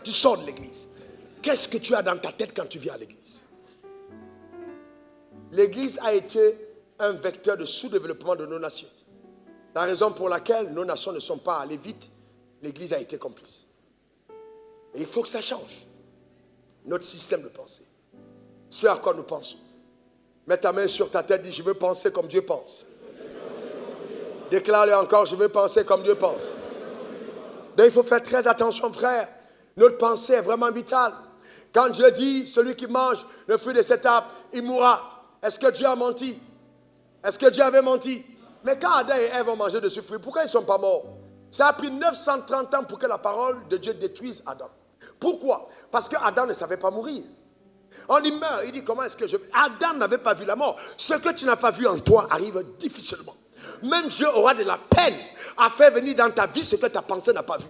Tu sors de l'église. Qu'est-ce que tu as dans ta tête quand tu viens à l'église? L'église a été un vecteur de sous-développement de nos nations. La raison pour laquelle nos nations ne sont pas allées vite, l'église a été complice. Et il faut que ça change. Notre système de pensée. Ce à quoi nous pensons. Mets ta main sur ta tête, dis je veux penser comme Dieu pense. Déclare-le encore, je veux penser comme Dieu pense. Donc il faut faire très attention, frère. Notre pensée est vraiment vitale. Quand Dieu dit, celui qui mange le fruit de cet arbre, il mourra. Est-ce que Dieu a menti? Est-ce que Dieu avait menti? Mais quand Adam et Ève ont mangé de ce fruit, pourquoi ils ne sont pas morts? Ça a pris 930 ans pour que la parole de Dieu détruise Adam. Pourquoi? Parce que Adam ne savait pas mourir. On y meurt, il dit comment est-ce que je... Adam n'avait pas vu la mort. Ce que tu n'as pas vu en toi arrive difficilement. Même Dieu aura de la peine à faire venir dans ta vie ce que ta pensée n'a pas vu.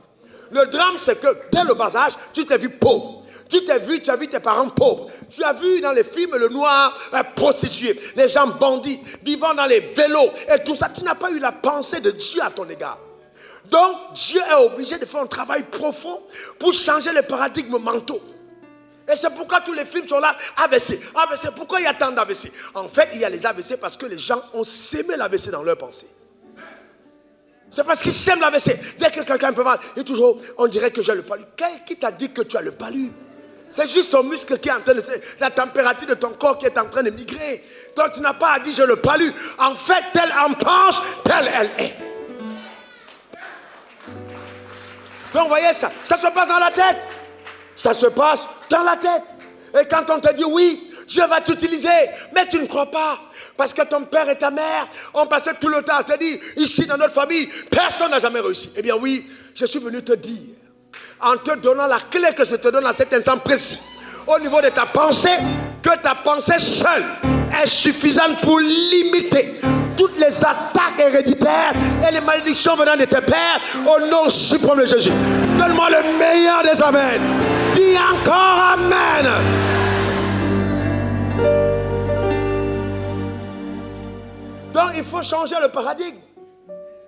Le drame, c'est que dès le bas âge, tu t'es vu pauvre. Tu as vu tes parents pauvres. Tu as vu dans les films le noir prostitué, les gens bandits, vivant dans les vélos et tout ça. Tu n'as pas eu la pensée de Dieu à ton égard. Donc, Dieu est obligé de faire un travail profond pour changer les paradigmes mentaux. Et c'est pourquoi tous les films sont là, AVC. AVC, pourquoi il y a tant d'AVC? En fait, il y a les AVC parce que les gens ont sémé l'AVC dans leur pensée. C'est parce qu'ils sèment l'AVC. Dès que quelqu'un peut mal, il est toujours, on dirait que j'ai le palu. Qui t'a dit que tu as le palu? C'est juste ton muscle qui est en train de... La température de ton corps qui est en train de migrer. Donc tu n'as pas à dire j'ai le palu. En fait, telle en penche, telle elle est. Donc vous voyez ça, ça se passe dans la tête. Ça se passe dans la tête. Et quand on te dit oui, Dieu va t'utiliser, mais tu ne crois pas. Parce que ton père et ta mère ont passé tout le temps à te dire, ici dans notre famille, personne n'a jamais réussi. Eh bien oui, je suis venu te dire, en te donnant la clé que je te donne à cet instant précis, au niveau de ta pensée, que ta pensée seule est suffisante pour limiter toutes les attaques héréditaires et les malédictions venant de tes pères au nom suprême de Jésus. Donne-moi le meilleur des amens. Dis encore amen. Donc il faut changer le paradigme.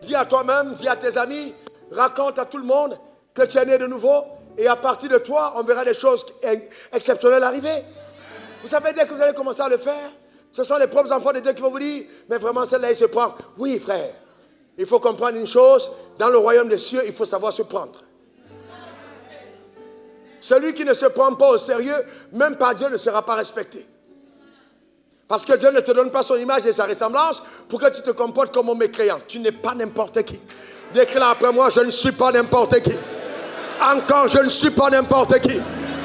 Dis à toi-même, dis à tes amis, raconte à tout le monde que tu es né de nouveau et à partir de toi, on verra des choses exceptionnelles arriver. Vous savez, dès que vous allez commencer à le faire, ce sont les propres enfants de Dieu qui vont vous dire, mais vraiment celle-là, il se prend. Oui, frère, il faut comprendre une chose, dans le royaume des cieux, il faut savoir se prendre. Celui qui ne se prend pas au sérieux, même par Dieu, ne sera pas respecté. Parce que Dieu ne te donne pas son image et sa ressemblance pour que tu te comportes comme un mécréant. Tu n'es pas n'importe qui. Déclare après moi, je ne suis pas n'importe qui. Encore, je ne suis pas n'importe qui.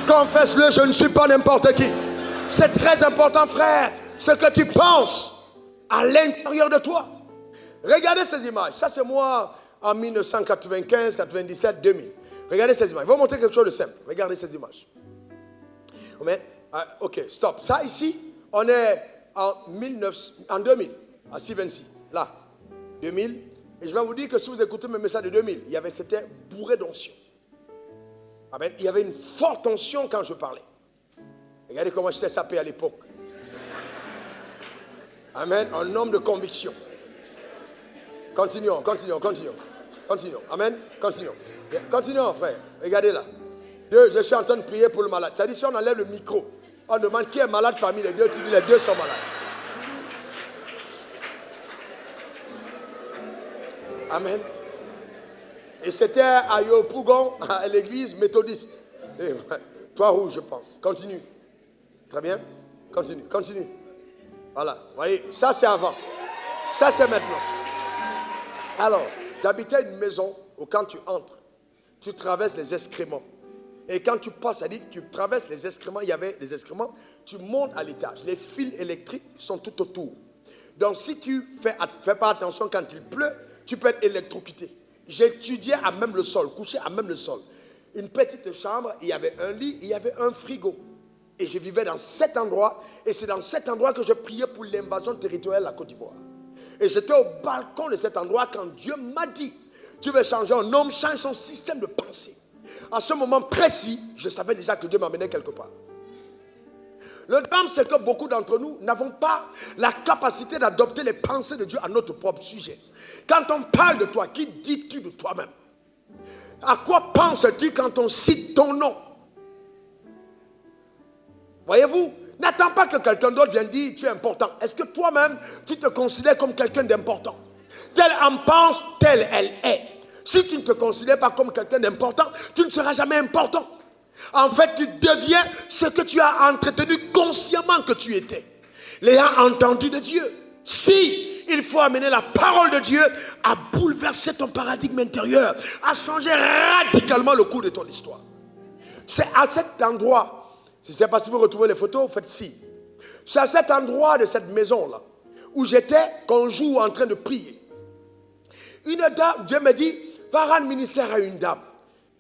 Confesse-le, je ne suis pas n'importe qui. C'est très important, frère, ce que tu penses à l'intérieur de toi. Regardez ces images. Ça, c'est moi en 1995, 97, 2000. Regardez ces images. Je vais vous montrer quelque chose de simple. Regardez ces images. Ok, stop. Ça, ici, on est en 2000, à Sivency. Là, 2000. Et je vais vous dire que si vous écoutez mes messages de 2000, c'était bourré d'onction. Amen. Il y avait une forte onction quand je parlais. Regardez comment j'étais sapé à l'époque. Amen. Un homme de conviction. Continuons. Amen. Continuons, frère. Regardez là. Je suis en train de prier pour le malade. Ça dit, si on enlève le micro, on demande qui est malade parmi les deux, tu dis les deux sont malades. Amen. Et c'était à Yopougon, à l'église méthodiste. Toi rouge, je pense. Continue. Très bien. Continue. Voilà. Vous voyez, ça c'est avant. Ça c'est maintenant. Alors, j'habitais une maison où quand tu entres, tu traverses les excréments. Et quand tu passes, c'est-à-dire tu traverses les excréments, il y avait des excréments, tu montes à l'étage. Les fils électriques sont tout autour. Donc si tu fais pas attention quand il pleut, tu peux être électrocuté. J'étudiais à même le sol, couché à même le sol. Une petite chambre, il y avait un lit, il y avait un frigo. Et je vivais dans cet endroit, et c'est dans cet endroit que je priais pour l'invasion territoriale de la Côte d'Ivoire. Et j'étais au balcon de cet endroit quand Dieu m'a dit, tu veux changer un homme, change son système de pensée. À ce moment précis, je savais déjà que Dieu m'amenait quelque part. Le drame, c'est que beaucoup d'entre nous n'avons pas la capacité d'adopter les pensées de Dieu à notre propre sujet. Quand on parle de toi, qui dis-tu de toi-même? À quoi penses-tu quand on cite ton nom? Voyez-vous, n'attends pas que quelqu'un d'autre vienne dire tu es important. Est-ce que toi-même, tu te considères comme quelqu'un d'important? Telle en pense, telle elle est. Si tu ne te considères pas comme quelqu'un d'important, tu ne seras jamais important. En fait, tu deviens ce que tu as entretenu consciemment que tu étais. L'ayant entendu de Dieu. Si il faut amener la parole de Dieu à bouleverser ton paradigme intérieur, à changer radicalement le cours de ton histoire. C'est à cet endroit, je ne sais pas si vous retrouvez les photos, faites ci. C'est à cet endroit de cette maison-là, où j'étais, qu'on joue en train de prier. Une dame, Dieu me dit, va rendre ministère à une dame.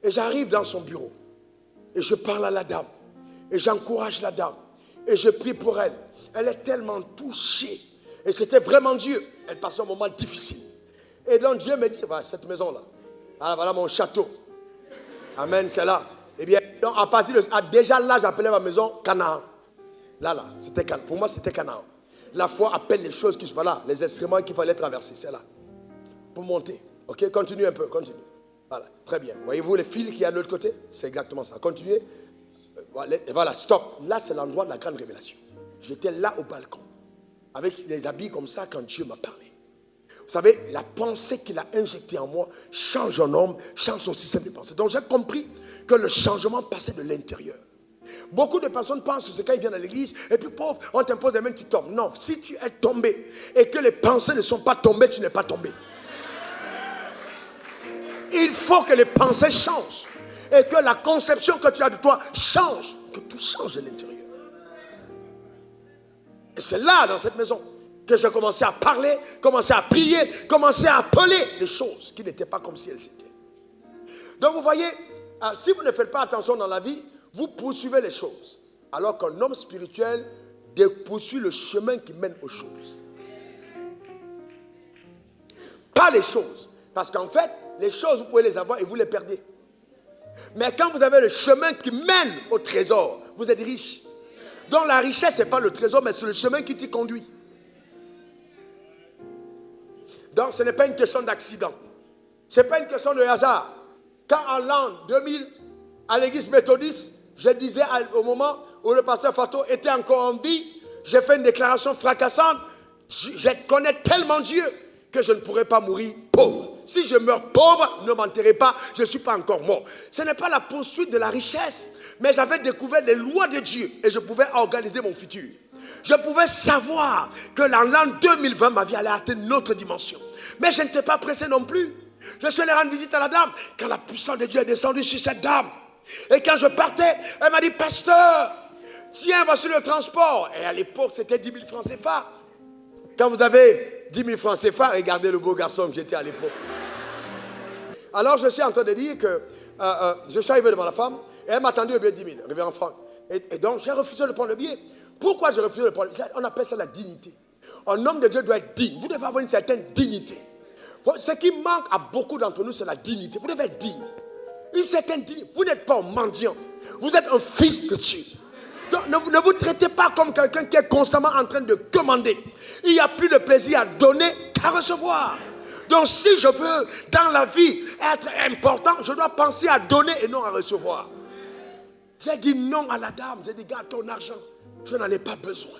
Et j'arrive dans son bureau. Et je parle à la dame. Et j'encourage la dame. Et je prie pour elle. Elle est tellement touchée. Et c'était vraiment Dieu. Elle passait un moment difficile. Et donc Dieu me dit, voilà cette maison-là. Voilà mon château. Amen, c'est là. Eh bien, donc à partir de déjà là, j'appelais ma maison Canaan. Là, c'était Canaan. Pour moi, c'était Canaan. La foi appelle les choses qui, voilà, les instruments qu'il fallait traverser. C'est là. Pour monter. Ok, continue un peu, continue. Voilà, très bien. Voyez-vous les fils qu'il y a de l'autre côté? C'est exactement ça. Continuez. Voilà, stop. Là, c'est l'endroit de la grande révélation. J'étais là au balcon, avec les habits comme ça quand Dieu m'a parlé. Vous savez, la pensée qu'il a injectée en moi change un homme, change son système de pensée. Donc j'ai compris que le changement passait de l'intérieur. Beaucoup de personnes pensent que c'est quand ils viennent à l'église, et puis pauvre, on t'impose des mains, tu tombes. Non, si tu es tombé, et que les pensées ne sont pas tombées, tu n'es pas tombé. Il faut que les pensées changent. Et que la conception que tu as de toi change. Que tout change de l'intérieur. Et c'est là, dans cette maison, que j'ai commencé à parler, commencé à prier, commencé à appeler les choses qui n'étaient pas comme si elles étaient. Donc vous voyez, si vous ne faites pas attention dans la vie, vous poursuivez les choses. Alors qu'un homme spirituel poursuit le chemin qui mène aux choses. Pas les choses. Parce qu'en fait, les choses, vous pouvez les avoir et vous les perdez. Mais quand vous avez le chemin qui mène au trésor, vous êtes riche. Donc la richesse, ce n'est pas le trésor, mais c'est le chemin qui t'y conduit. Donc ce n'est pas une question d'accident. Ce n'est pas une question de hasard. Quand en l'an 2000, à l'église méthodiste, je disais au moment où le pasteur Fato était encore en vie, j'ai fait une déclaration fracassante. Je connais tellement Dieu que je ne pourrais pas mourir pauvre. Si je meurs pauvre, ne m'enterrez pas, je ne suis pas encore mort. Ce n'est pas la poursuite de la richesse, mais j'avais découvert les lois de Dieu et je pouvais organiser mon futur. Je pouvais savoir que dans l'an 2020, ma vie allait atteindre une autre dimension. Mais je n'étais pas pressé non plus. Je suis allé rendre visite à la dame quand la puissance de Dieu est descendue sur cette dame. Et quand je partais, elle m'a dit, pasteur, tiens, voici le transport. Et à l'époque, c'était 10 000 francs CFA. Quand vous avez 10 000 francs CFA, regardez le beau garçon que j'étais à l'époque. Alors je suis en train de dire que je suis arrivé devant la femme et elle m'a attendu le billet de 10 000, révérend Franck. Et donc j'ai refusé de prendre le billet. Pourquoi j'ai refusé de prendre le billet? On appelle ça la dignité. Un homme de Dieu doit être digne. Vous devez avoir une certaine dignité. Ce qui manque à beaucoup d'entre nous, c'est la dignité. Vous devez être digne. Une certaine dignité. Vous n'êtes pas un mendiant. Vous êtes un fils de Dieu. Donc ne vous traitez pas comme quelqu'un qui est constamment en train de commander. Il n'y a plus de plaisir à donner qu'à recevoir. Donc si je veux dans la vie être important, je dois penser à donner et non à recevoir. J'ai dit non à la dame. J'ai dit, garde ton argent. Je n'en ai pas besoin.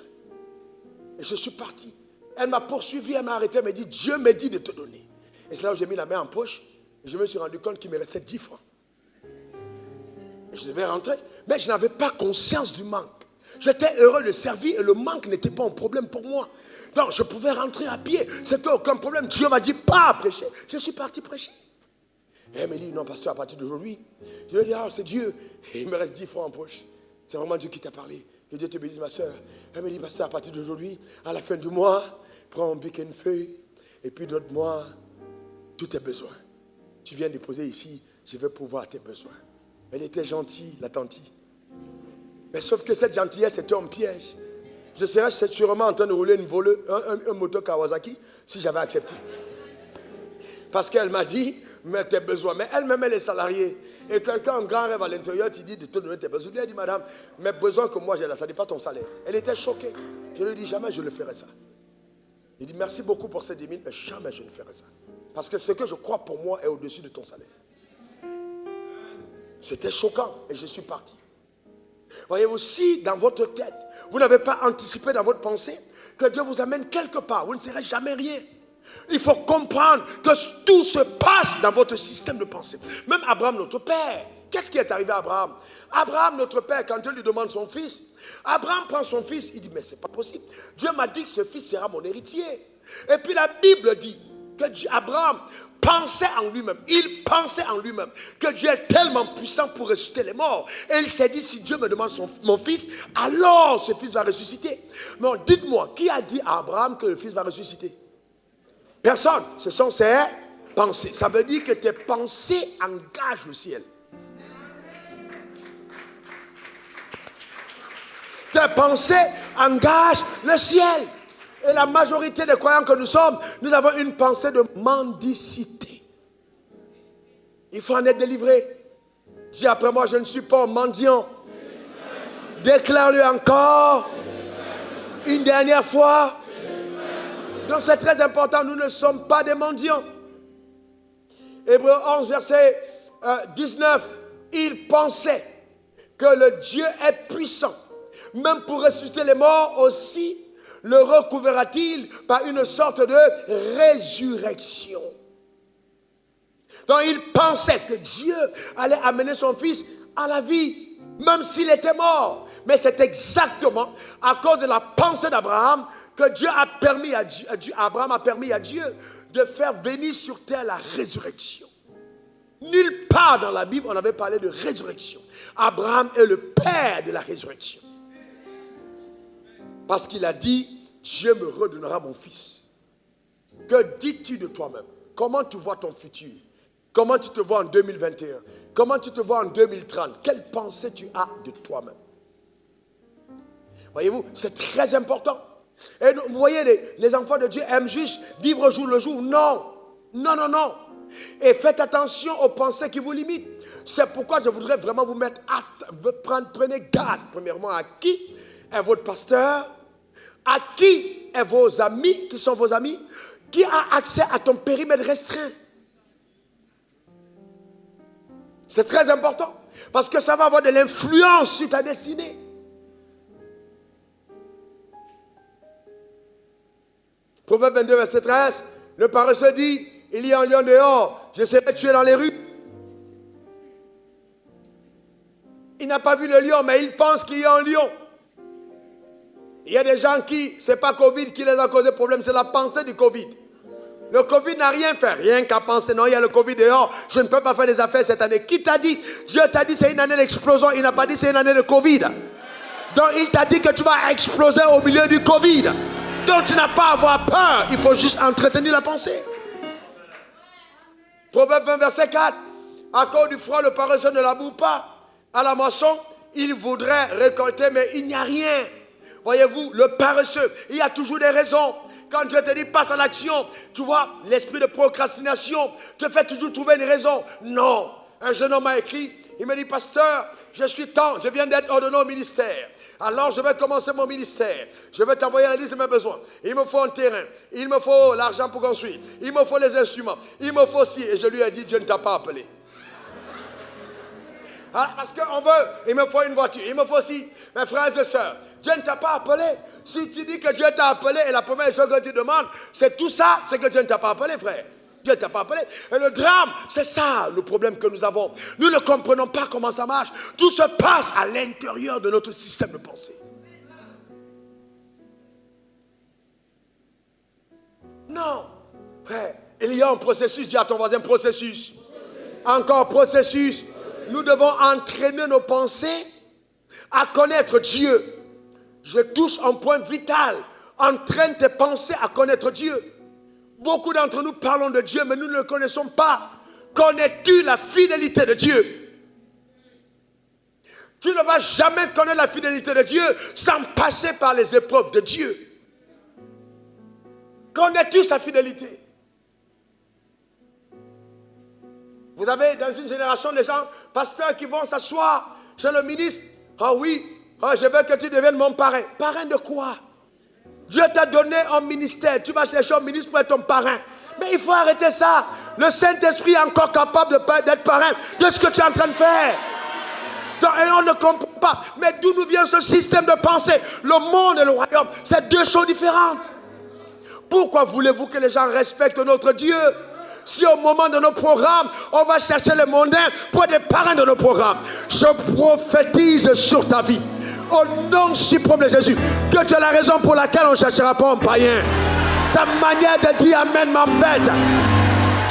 Et je suis parti. Elle m'a poursuivi, elle m'a arrêté, elle m'a dit, Dieu m'a dit de te donner. Et c'est là où j'ai mis la main en poche. Et je me suis rendu compte qu'il me restait 10 francs. Et je devais rentrer. Mais je n'avais pas conscience du manque. J'étais heureux de servir et le manque n'était pas un problème pour moi. Donc je pouvais rentrer à pied. C'était aucun problème. Dieu m'a dit pas à prêcher. Je suis parti prêcher. Et elle m'a dit, non, pasteur, à partir d'aujourd'hui. Je lui ai dit, ah, c'est Dieu. Et il me reste 10 francs en poche. C'est vraiment Dieu qui t'a parlé. Que Dieu te bénisse, ma soeur. Elle m'a dit, pasteur, à partir d'aujourd'hui, à la fin du mois, prends un bic et une feuille. Et puis donne-moi tous tes besoins. Tu viens déposer ici, je vais pourvoir tes besoins. Elle était gentille, la tante. Mais sauf que cette gentillesse était un piège. Je serais sûrement en train de rouler un moto Kawasaki si j'avais accepté. Parce qu'elle m'a dit, mais tes besoins. Mais elle m'aimait les salariés. et quelqu'un a un grand rêve à l'intérieur, tu dis de te donner tes besoins. Elle dit, madame, mes besoins que moi j'ai là, ça n'est pas ton salaire. Elle était choquée. Je lui ai dit, jamais je ne ferai ça. Il dit, merci beaucoup pour ces 10 000, mais jamais je ne ferai ça. Parce que ce que je crois pour moi est au-dessus de ton salaire. C'était choquant et je suis parti. Voyez-vous, si dans votre tête, vous n'avez pas anticipé dans votre pensée que Dieu vous amène quelque part, vous ne serez jamais rien. Il faut comprendre que tout se passe dans votre système de pensée. Même Abraham, notre père, qu'est-ce qui est arrivé à Abraham? Abraham, notre père, quand Dieu lui demande son fils, Abraham prend son fils, il dit, mais c'est pas possible. Dieu m'a dit que ce fils sera mon héritier. Et puis la Bible dit que Abraham pensait en lui-même, il pensait en lui-même que Dieu est tellement puissant pour ressusciter les morts. Et il s'est dit, si Dieu me demande mon fils, alors ce fils va ressusciter. Mais dites-moi, qui a dit à Abraham que le fils va ressusciter? Personne. Ce sont ses pensées. Ça veut dire que tes pensées engagent le ciel. Tes pensées engagent le ciel. Et la majorité des croyants que nous sommes, nous avons une pensée de mendicité. Il faut en être délivré. Dis après moi, je ne suis pas un mendiant. Déclare-le encore. Une dernière fois. Donc c'est très important, nous ne sommes pas des mendiants. Hébreux 11, verset 19. Il pensait que le Dieu est puissant. Même pour ressusciter les morts aussi, le recouvrira-t-il par une sorte de résurrection. Donc il pensait que Dieu allait amener son fils à la vie, même s'il était mort. Mais c'est exactement à cause de la pensée d'Abraham que Dieu a permis Abraham a permis à Dieu de faire venir sur terre la résurrection. Nulle part dans la Bible on avait parlé de résurrection. Abraham est le père de la résurrection. Parce qu'il a dit, Dieu me redonnera mon fils. Que dis-tu de toi-même? Comment tu vois ton futur? Comment tu te vois en 2021? Comment tu te vois en 2030? Quelle pensée tu as de toi-même? Voyez-vous, c'est très important. Et vous voyez, les enfants de Dieu aiment juste vivre au jour le jour. Non, non, non, non. Et faites attention aux pensées qui vous limitent. C'est pourquoi je voudrais vraiment vous mettre prenez garde, premièrement, à qui est votre pasteur, à qui est vos amis, qui sont vos amis, qui a accès à ton périmètre restreint. C'est très important, parce que ça va avoir de l'influence sur ta destinée. Proverbe 22, verset 13, le paresseux dit, il y a un lion dehors, je serai tué dans les rues. Il n'a pas vu le lion, mais il pense qu'il y a un lion. Il y a des gens qui, ce n'est pas Covid qui les a causé problème, c'est la pensée du Covid. Le Covid n'a rien fait, rien qu'à penser, non, il y a le Covid dehors, je ne peux pas faire des affaires cette année. Qui t'a dit? Dieu t'a dit c'est une année d'explosion, il n'a pas dit c'est une année de Covid. Donc il t'a dit que tu vas exploser au milieu du Covid. Donc tu n'as pas à avoir peur, il faut juste entretenir la pensée. Proverbe 20, verset 4. À cause du froid, le paresseux ne laboure pas. À la moisson, il voudrait récolter, mais il n'y a rien. Voyez-vous, le paresseux, il y a toujours des raisons. Quand Dieu te dit passe à l'action, tu vois, l'esprit de procrastination te fait toujours trouver une raison. Non. Un jeune homme m'a écrit, il me dit, pasteur, je viens d'être ordonné au ministère. Alors je vais commencer mon ministère. Je vais t'envoyer la liste de mes besoins. Il me faut un terrain. Il me faut l'argent pour construire. Il me faut les instruments. Il me faut ci. Et je lui ai dit, Dieu ne t'a pas appelé. Alors, parce qu'on veut, il me faut une voiture. Il me faut ci. Mes frères et sœurs, Dieu ne t'a pas appelé. Si tu dis que Dieu t'a appelé et la première chose que tu demandes, c'est tout ça, c'est que Dieu ne t'a pas appelé, frère. Dieu ne t'a pas appelé. Et le drame, c'est ça le problème que nous avons. Nous ne comprenons pas comment ça marche. Tout se passe à l'intérieur de notre système de pensée. Non, frère, il y a un processus. Dis à ton voisin, processus. Encore processus. Nous devons entraîner nos pensées à connaître Dieu. Je touche un point vital. Entraîne tes pensées à connaître Dieu. Beaucoup d'entre nous parlons de Dieu, mais nous ne le connaissons pas. Connais-tu la fidélité de Dieu? Tu ne vas jamais connaître la fidélité de Dieu sans passer par les épreuves de Dieu. Connais-tu sa fidélité? Vous avez dans une génération, les gens pasteurs qui vont s'asseoir chez le ministre. Ah oui, je veux que tu deviennes mon parrain. Parrain de quoi? Dieu t'a donné un ministère. Tu vas chercher un ministre pour être ton parrain. Mais il faut arrêter ça. Le Saint-Esprit est encore capable d'être parrain de ce que tu es en train de faire. Donc, et on ne comprend pas. Mais d'où nous vient ce système de pensée? Le monde et le royaume, c'est deux choses différentes. Pourquoi voulez-vous que les gens respectent notre Dieu? Si au moment de nos programmes, on va chercher les mondains pour être des parrains de nos programmes. Je prophétise sur ta vie, au nom suprême de Jésus, que tu as la raison pour laquelle on ne cherchera pas un païen. Ta manière de dire Amen m'embête.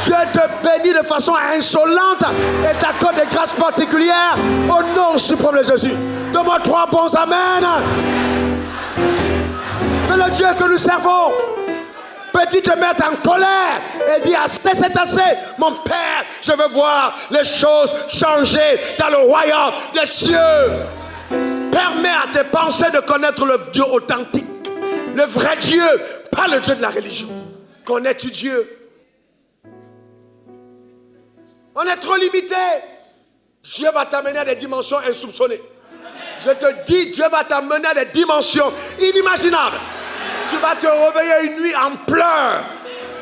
Dieu te bénit de façon insolente et t'accorde des grâces particulières au nom suprême de Jésus. Donne-moi 3 bons Amen. C'est le Dieu que nous servons. Peux-tu te mettre en colère et dire assez, c'est assez. Mon Père, je veux voir les choses changer dans le royaume des cieux. Permets à tes pensées de connaître le Dieu authentique, le vrai Dieu, pas le Dieu de la religion. Connais-tu Dieu? On est trop limité. Dieu va t'amener à des dimensions insoupçonnées. Je te dis, Dieu va t'amener à des dimensions inimaginables. Tu vas te réveiller une nuit en pleurs.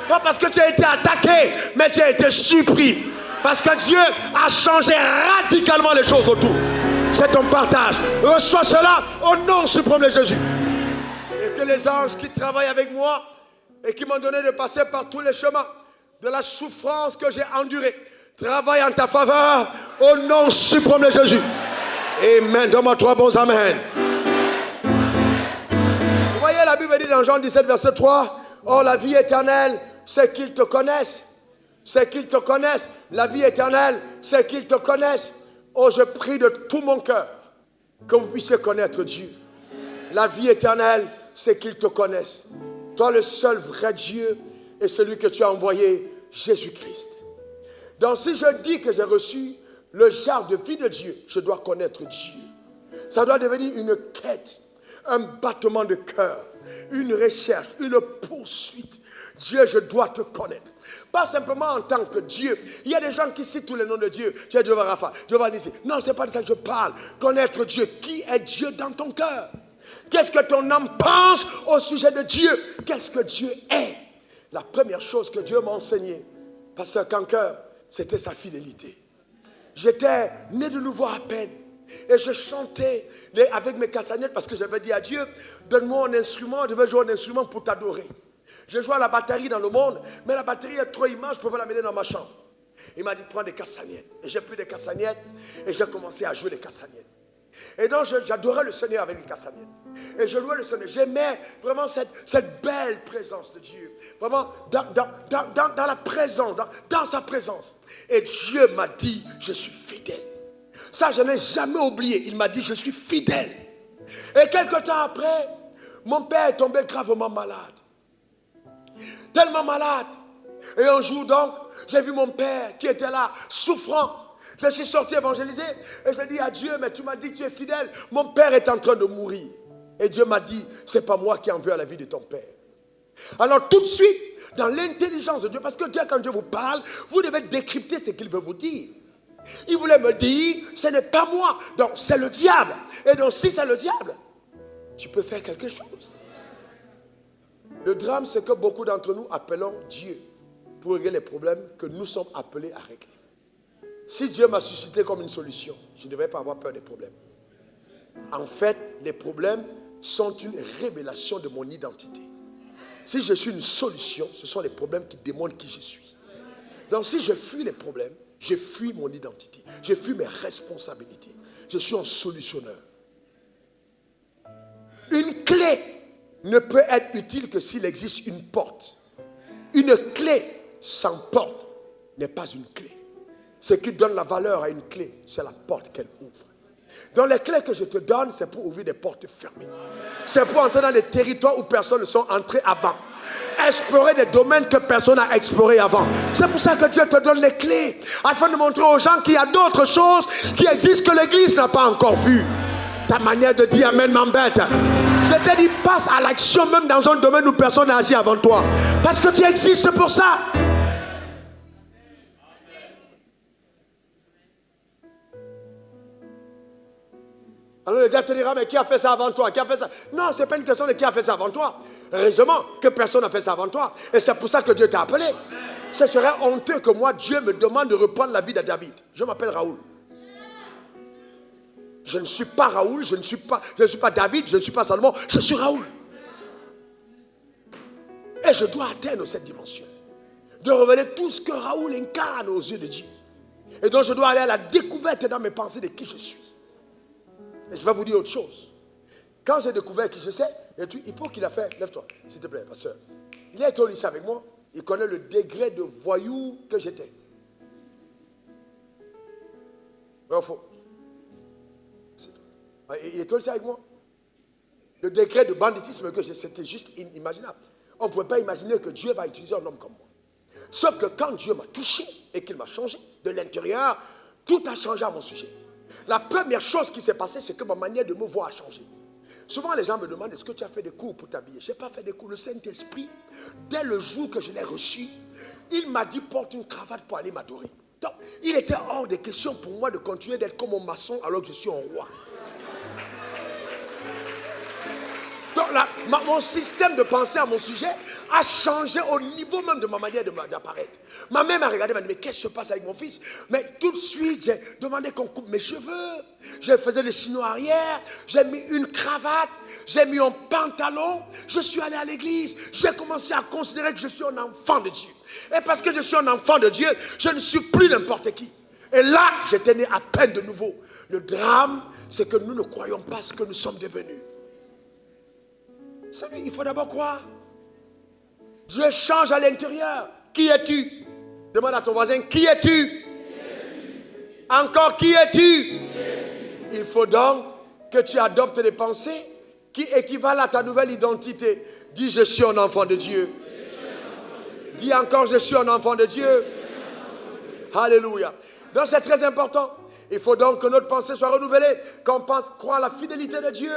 Pas parce que tu as été attaqué, mais tu as été surpris. Parce que Dieu a changé radicalement les choses autour. C'est ton partage. Reçois cela au nom suprême de Jésus. Et que les anges qui travaillent avec moi et qui m'ont donné de passer par tous les chemins de la souffrance que j'ai endurée travaillent en ta faveur au nom suprême de Jésus. Amen. Donne-moi 3 bons Amen. Vous voyez, la Bible dit dans Jean 17, verset 3, oh, la vie éternelle, c'est qu'ils te connaissent. C'est qu'ils te connaissent. La vie éternelle, c'est qu'ils te connaissent. Oh, je prie de tout mon cœur que vous puissiez connaître Dieu. La vie éternelle, c'est qu'ils te connaissent. Toi, le seul vrai Dieu est celui que tu as envoyé, Jésus-Christ. Donc, si je dis que j'ai reçu le genre de vie de Dieu, je dois connaître Dieu. Ça doit devenir une quête, un battement de cœur, une recherche, une poursuite. Dieu, je dois te connaître. Pas simplement en tant que Dieu. Il y a des gens qui citent tous les noms de Dieu. Tu es Jehovah Rapha, Jehovah Nissi. Non, ce n'est pas de ça que je parle. Connaître Dieu. Qui est Dieu dans ton cœur? Qu'est-ce que ton âme pense au sujet de Dieu? Qu'est-ce que Dieu est? La première chose que Dieu m'a enseigné, Pasteur Kanker, c'était sa fidélité. J'étais né de nouveau à peine. Et je chantais avec mes castagnettes parce que j'avais dit à Dieu, donne-moi un instrument, je veux jouer un instrument pour t'adorer. Je joue à la batterie dans le monde, mais la batterie est trop immense, je ne peux pas l'amener dans ma chambre. Il m'a dit, prends des castagnettes. Et j'ai pris des castagnettes et j'ai commencé à jouer les castagnettes. Et donc j'adorais le Seigneur avec les castagnettes. Et je louais le Seigneur. J'aimais vraiment cette belle présence de Dieu. Vraiment dans la présence, dans sa présence. Et Dieu m'a dit, je suis fidèle. Ça, je n'ai jamais oublié. Il m'a dit, je suis fidèle. Et quelque temps après, mon père est tombé gravement malade. Tellement malade. Et un jour donc, j'ai vu mon père qui était là, souffrant. Je suis sorti évangéliser et j'ai dit à Dieu, mais tu m'as dit que tu es fidèle. Mon père est en train de mourir. Et Dieu m'a dit, c'est pas moi qui en veux à la vie de ton père. Alors tout de suite, dans l'intelligence de Dieu, parce que Dieu, quand Dieu vous parle, vous devez décrypter ce qu'il veut vous dire. Il voulait me dire, ce n'est pas moi, donc c'est le diable. Et donc si c'est le diable, tu peux faire quelque chose. Le drame, c'est que beaucoup d'entre nous appelons Dieu pour régler les problèmes que nous sommes appelés à régler. Si Dieu m'a suscité comme une solution, je ne devrais pas avoir peur des problèmes. En fait, les problèmes sont une révélation de mon identité. Si je suis une solution, ce sont les problèmes qui démontrent qui je suis. Donc si je fuis les problèmes, je fuis mon identité. Je fuis mes responsabilités. Je suis un solutionneur. Une clé ne peut être utile que s'il existe une porte. Une clé sans porte n'est pas une clé. Ce qui donne la valeur à une clé, c'est la porte qu'elle ouvre. Donc les clés que je te donne, c'est pour ouvrir des portes fermées. C'est pour entrer dans des territoires où personne ne sont entrés avant. Explorer des domaines que personne n'a explorés avant. C'est pour ça que Dieu te donne les clés, afin de montrer aux gens qu'il y a d'autres choses qui existent que l'Église n'a pas encore vues. Ta manière de dire Amen m'embête. Je t'ai dit, passe à l'action même dans un domaine où personne n'a agi avant toi. Parce que tu existes pour ça. Alors le gars te dira, mais qui a fait ça avant toi? Qui a fait ça? Non, ce n'est pas une question de qui a fait ça avant toi. Heureusement que personne n'a fait ça avant toi. Et c'est pour ça que Dieu t'a appelé. Ce serait honteux que moi, Dieu me demande de reprendre la vie de David. Je m'appelle Raoul. Je ne suis pas Raoul, je ne suis pas David, je ne suis pas Salomon, je suis Raoul. Et je dois atteindre cette dimension. De révéler tout ce que Raoul incarne aux yeux de Dieu. Et donc je dois aller à la découverte dans mes pensées de qui je suis. Et je vais vous dire autre chose. Quand j'ai découvert qui je sais, et tu, Hippo qu'il a fait, lève-toi, s'il te plaît, pasteur. Il a été au lycée avec moi, il connaît le degré de voyou que j'étais. Vrai ou faux? Il était au lycée avec moi. Le degré de banditisme que j'ai, c'était juste inimaginable. On ne pouvait pas imaginer que Dieu va utiliser un homme comme moi. Sauf que quand Dieu m'a touché et qu'il m'a changé de l'intérieur, tout a changé à mon sujet. La première chose qui s'est passée, c'est que ma manière de me voir a changé. Souvent, les gens me demandent, est-ce que tu as fait des cours pour t'habiller? Je n'ai pas fait des cours. Le Saint-Esprit, dès le jour que je l'ai reçu, il m'a dit, porte une cravate pour aller m'adorer. Donc, il était hors de question pour moi de continuer d'être comme un maçon alors que je suis un roi. Donc là, mon système de pensée à mon sujet a changé au niveau même de ma manière d'apparaître. Ma mère m'a regardé, m'a dit, mais qu'est-ce qui se passe avec mon fils? Mais tout de suite, j'ai demandé qu'on coupe mes cheveux. Je faisais le chignon arrière. J'ai mis une cravate. J'ai mis un pantalon. Je suis allé à l'église. J'ai commencé à considérer que je suis un enfant de Dieu. Et parce que je suis un enfant de Dieu, je ne suis plus n'importe qui. Et là, j'étais né à peine de nouveau. Le drame, c'est que nous ne croyons pas ce que nous sommes devenus. Il faut d'abord croire. Dieu change à l'intérieur. Qui es-tu? Demande à ton voisin, qui es-tu? Encore, qui es-tu? Il faut donc que tu adoptes des pensées qui équivalent à ta nouvelle identité. Dis, je suis un enfant de Dieu. Dis encore, je suis un enfant de Dieu. Alléluia. Donc c'est très important. Il faut donc que notre pensée soit renouvelée, qu'on pense croire la fidélité de Dieu,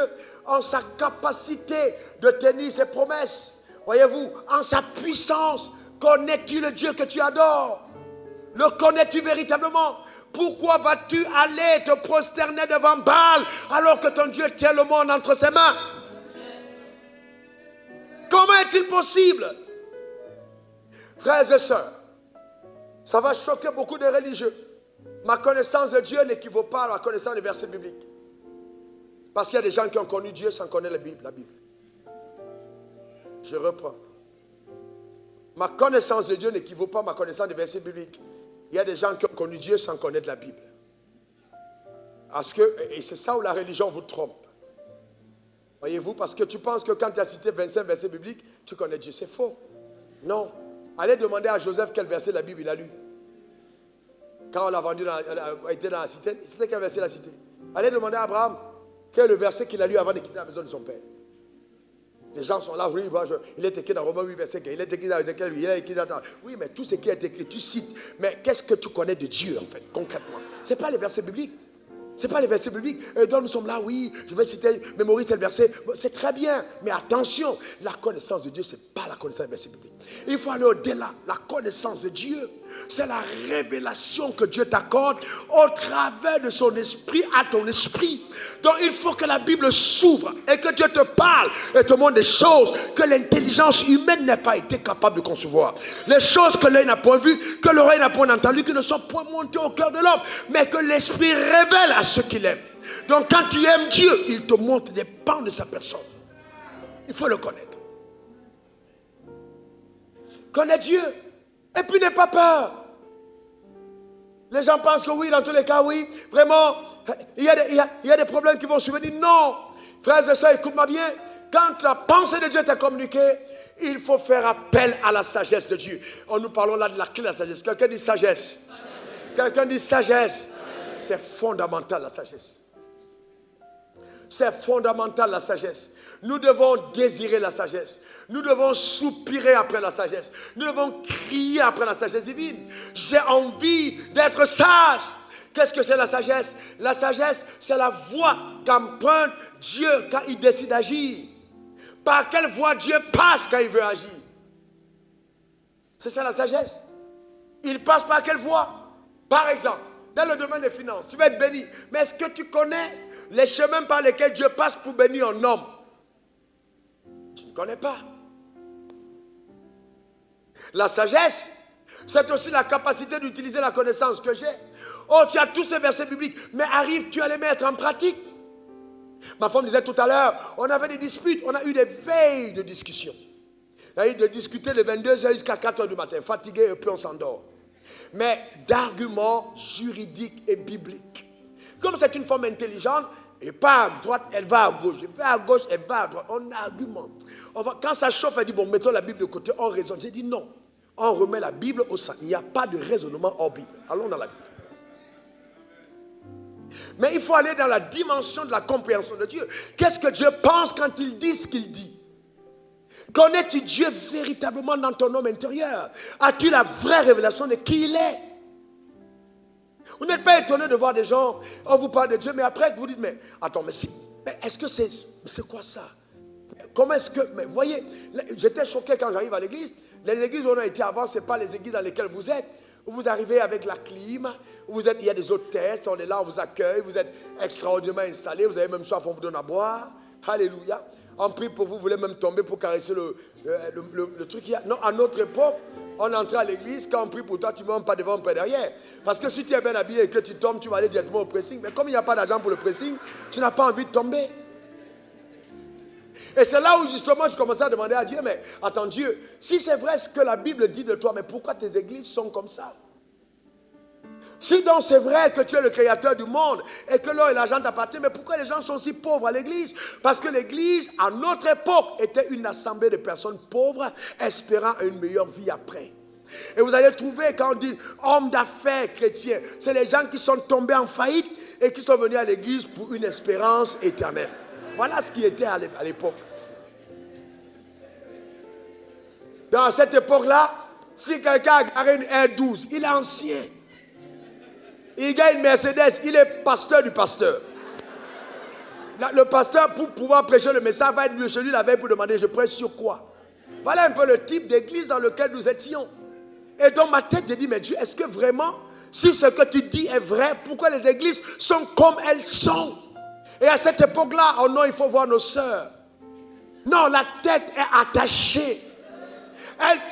en sa capacité de tenir ses promesses. Voyez-vous, en sa puissance. Connais-tu le Dieu que tu adores? Le connais-tu véritablement? Pourquoi vas-tu aller te prosterner devant Baal alors que ton Dieu tient le monde entre ses mains? Comment est-il possible? Frères et sœurs, ça va choquer beaucoup de religieux. Ma connaissance de Dieu n'équivaut pas à la connaissance des versets bibliques. Parce qu'il y a des gens qui ont connu Dieu sans connaître la Bible. Je reprends. Ma connaissance de Dieu n'équivaut pas à ma connaissance des versets bibliques. Il y a des gens qui ont connu Dieu sans connaître la Bible. Parce que, et c'est ça où la religion vous trompe. Voyez-vous, parce que tu penses que quand tu as cité 25 versets bibliques, tu connais Dieu. C'est faux. Non. Allez demander à Joseph quel verset de la Bible il a lu. Quand on l'a vendu, il était dans la cité, c'était quel verset il a cité? Allez demander à Abraham quel est le verset qu'il a lu avant de quitter la maison de son père. Les gens sont là, oui, il est écrit dans Romains 8, verset 15, il est écrit dans Ézéchiel 8, il est écrit dans... Oui, mais tout ce qui est écrit, tu cites. Mais qu'est-ce que tu connais de Dieu, en fait, concrètement? Ce n'est pas les versets bibliques. Ce n'est pas les versets bibliques. Et donc nous sommes là, oui, je vais citer, mémoriser tel verset. C'est très bien, mais attention, la connaissance de Dieu, ce n'est pas la connaissance des versets bibliques. Il faut aller au-delà. La connaissance de Dieu, c'est la révélation que Dieu t'accorde au travers de son esprit à ton esprit. Donc il faut que la Bible s'ouvre et que Dieu te parle et te montre des choses que l'intelligence humaine n'a pas été capable de concevoir. Les choses que l'œil n'a point vues, que l'oreille n'a point entendues, qui ne sont point montées au cœur de l'homme, mais que l'esprit révèle à ceux qui l'aiment. Donc quand tu aimes Dieu, il te montre des pans de sa personne. Il faut le connaître. Connais Dieu. Et puis n'aie pas peur. Les gens pensent que oui, dans tous les cas, oui, vraiment, il y a des problèmes qui vont survenir. Non, frères et sœurs, écoute-moi bien. Quand la pensée de Dieu t'est communiquée, il faut faire appel à la sagesse de Dieu. Nous parlons là de la clé de la sagesse. Quelqu'un dit sagesse. Quelqu'un dit sagesse. C'est fondamental la sagesse. C'est fondamental la sagesse. Nous devons désirer la sagesse. Nous devons soupirer après la sagesse. Nous devons crier après la sagesse divine. J'ai envie d'être sage. Qu'est-ce que c'est la sagesse? La sagesse, c'est la voie qu'emprunte Dieu quand il décide d'agir. Par quelle voie Dieu passe quand il veut agir? C'est ça la sagesse. Il passe par quelle voie? Par exemple, dans le domaine des finances, tu vas être béni. Mais est-ce que tu connais les chemins par lesquels Dieu passe pour bénir un homme, tu ne connais pas. La sagesse, c'est aussi la capacité d'utiliser la connaissance que j'ai. Oh, tu as tous ces versets bibliques, mais arrives-tu à les mettre en pratique? Ma femme disait tout à l'heure, on avait des disputes, on a eu des veilles de discussion. On a eu de discuter de 22h jusqu'à 4h du matin, fatigué et puis on s'endort. Mais d'arguments juridiques et bibliques. Comme c'est une femme intelligente, elle part à droite, elle va à gauche. Elle va à gauche, elle va à droite. On argumente. Quand ça chauffe, elle dit, bon, mettons la Bible de côté, on raisonne. J'ai dit non. On remet la Bible au centre. Il n'y a pas de raisonnement hors Bible. Allons dans la Bible. Mais il faut aller dans la dimension de la compréhension de Dieu. Qu'est-ce que Dieu pense quand il dit ce qu'il dit? Connais-tu Dieu véritablement dans ton homme intérieur? As-tu la vraie révélation de qui il est? Vous n'êtes pas étonné de voir des gens, on vous parle de Dieu, mais après vous dites, mais attends, mais est-ce que c'est quoi ça? Comment est-ce que, mais voyez, j'étais choqué quand j'arrive à l'église. Les églises où on a été avant, ce n'est pas les églises dans lesquelles vous êtes. Vous arrivez avec la clim, il y a des hôtesses, on est là, on vous accueille, vous êtes extraordinairement installés, vous avez même soif, on vous donne à boire. Alléluia. On prie pour vous, vous voulez même tomber pour caresser le truc. Non, à notre époque, on entrait à l'église, quand on prie pour toi, tu ne montes pas devant, pas derrière. Parce que si tu es bien habillé et que tu tombes, tu vas aller directement au pressing. Mais comme il n'y a pas d'argent pour le pressing, tu n'as pas envie de tomber. Et c'est là où justement je commençais à demander à Dieu, mais attends Dieu, si c'est vrai ce que la Bible dit de toi, mais pourquoi tes églises sont comme ça? Si donc c'est vrai que tu es le créateur du monde et que l'or et l'argent t'appartiennent, mais pourquoi les gens sont si pauvres à l'église? Parce que l'église, à notre époque, était une assemblée de personnes pauvres espérant une meilleure vie après. Et vous allez trouver, quand on dit hommes d'affaires chrétiens, c'est les gens qui sont tombés en faillite et qui sont venus à l'église pour une espérance éternelle. Voilà ce qui était à l'époque. Dans cette époque-là, si quelqu'un a garé une R12, il est ancien. Il gagne une Mercedes, il est pasteur du pasteur. Le pasteur, pour pouvoir prêcher le message, va être mieux chez lui la veille pour demander, je prêche sur quoi? Voilà un peu le type d'église dans lequel nous étions. Et dans ma tête, j'ai dit, mais Dieu, est-ce que vraiment, si ce que tu dis est vrai, pourquoi les églises sont comme elles sont? Et à cette époque-là, oh non, il faut voir nos sœurs. Non, la tête est attachée.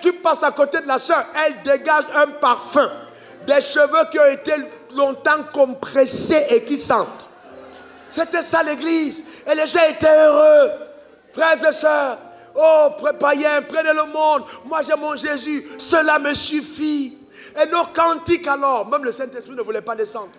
Tu passes à côté de la sœur, elle dégage un parfum. Des cheveux qui ont été longtemps compressés et qui sentent. C'était ça l'église. Et les gens étaient heureux. Frères et sœurs, oh, païens, prenez le monde. Moi j'ai mon Jésus, cela me suffit. Et nos cantiques alors, même le Saint-Esprit ne voulait pas descendre.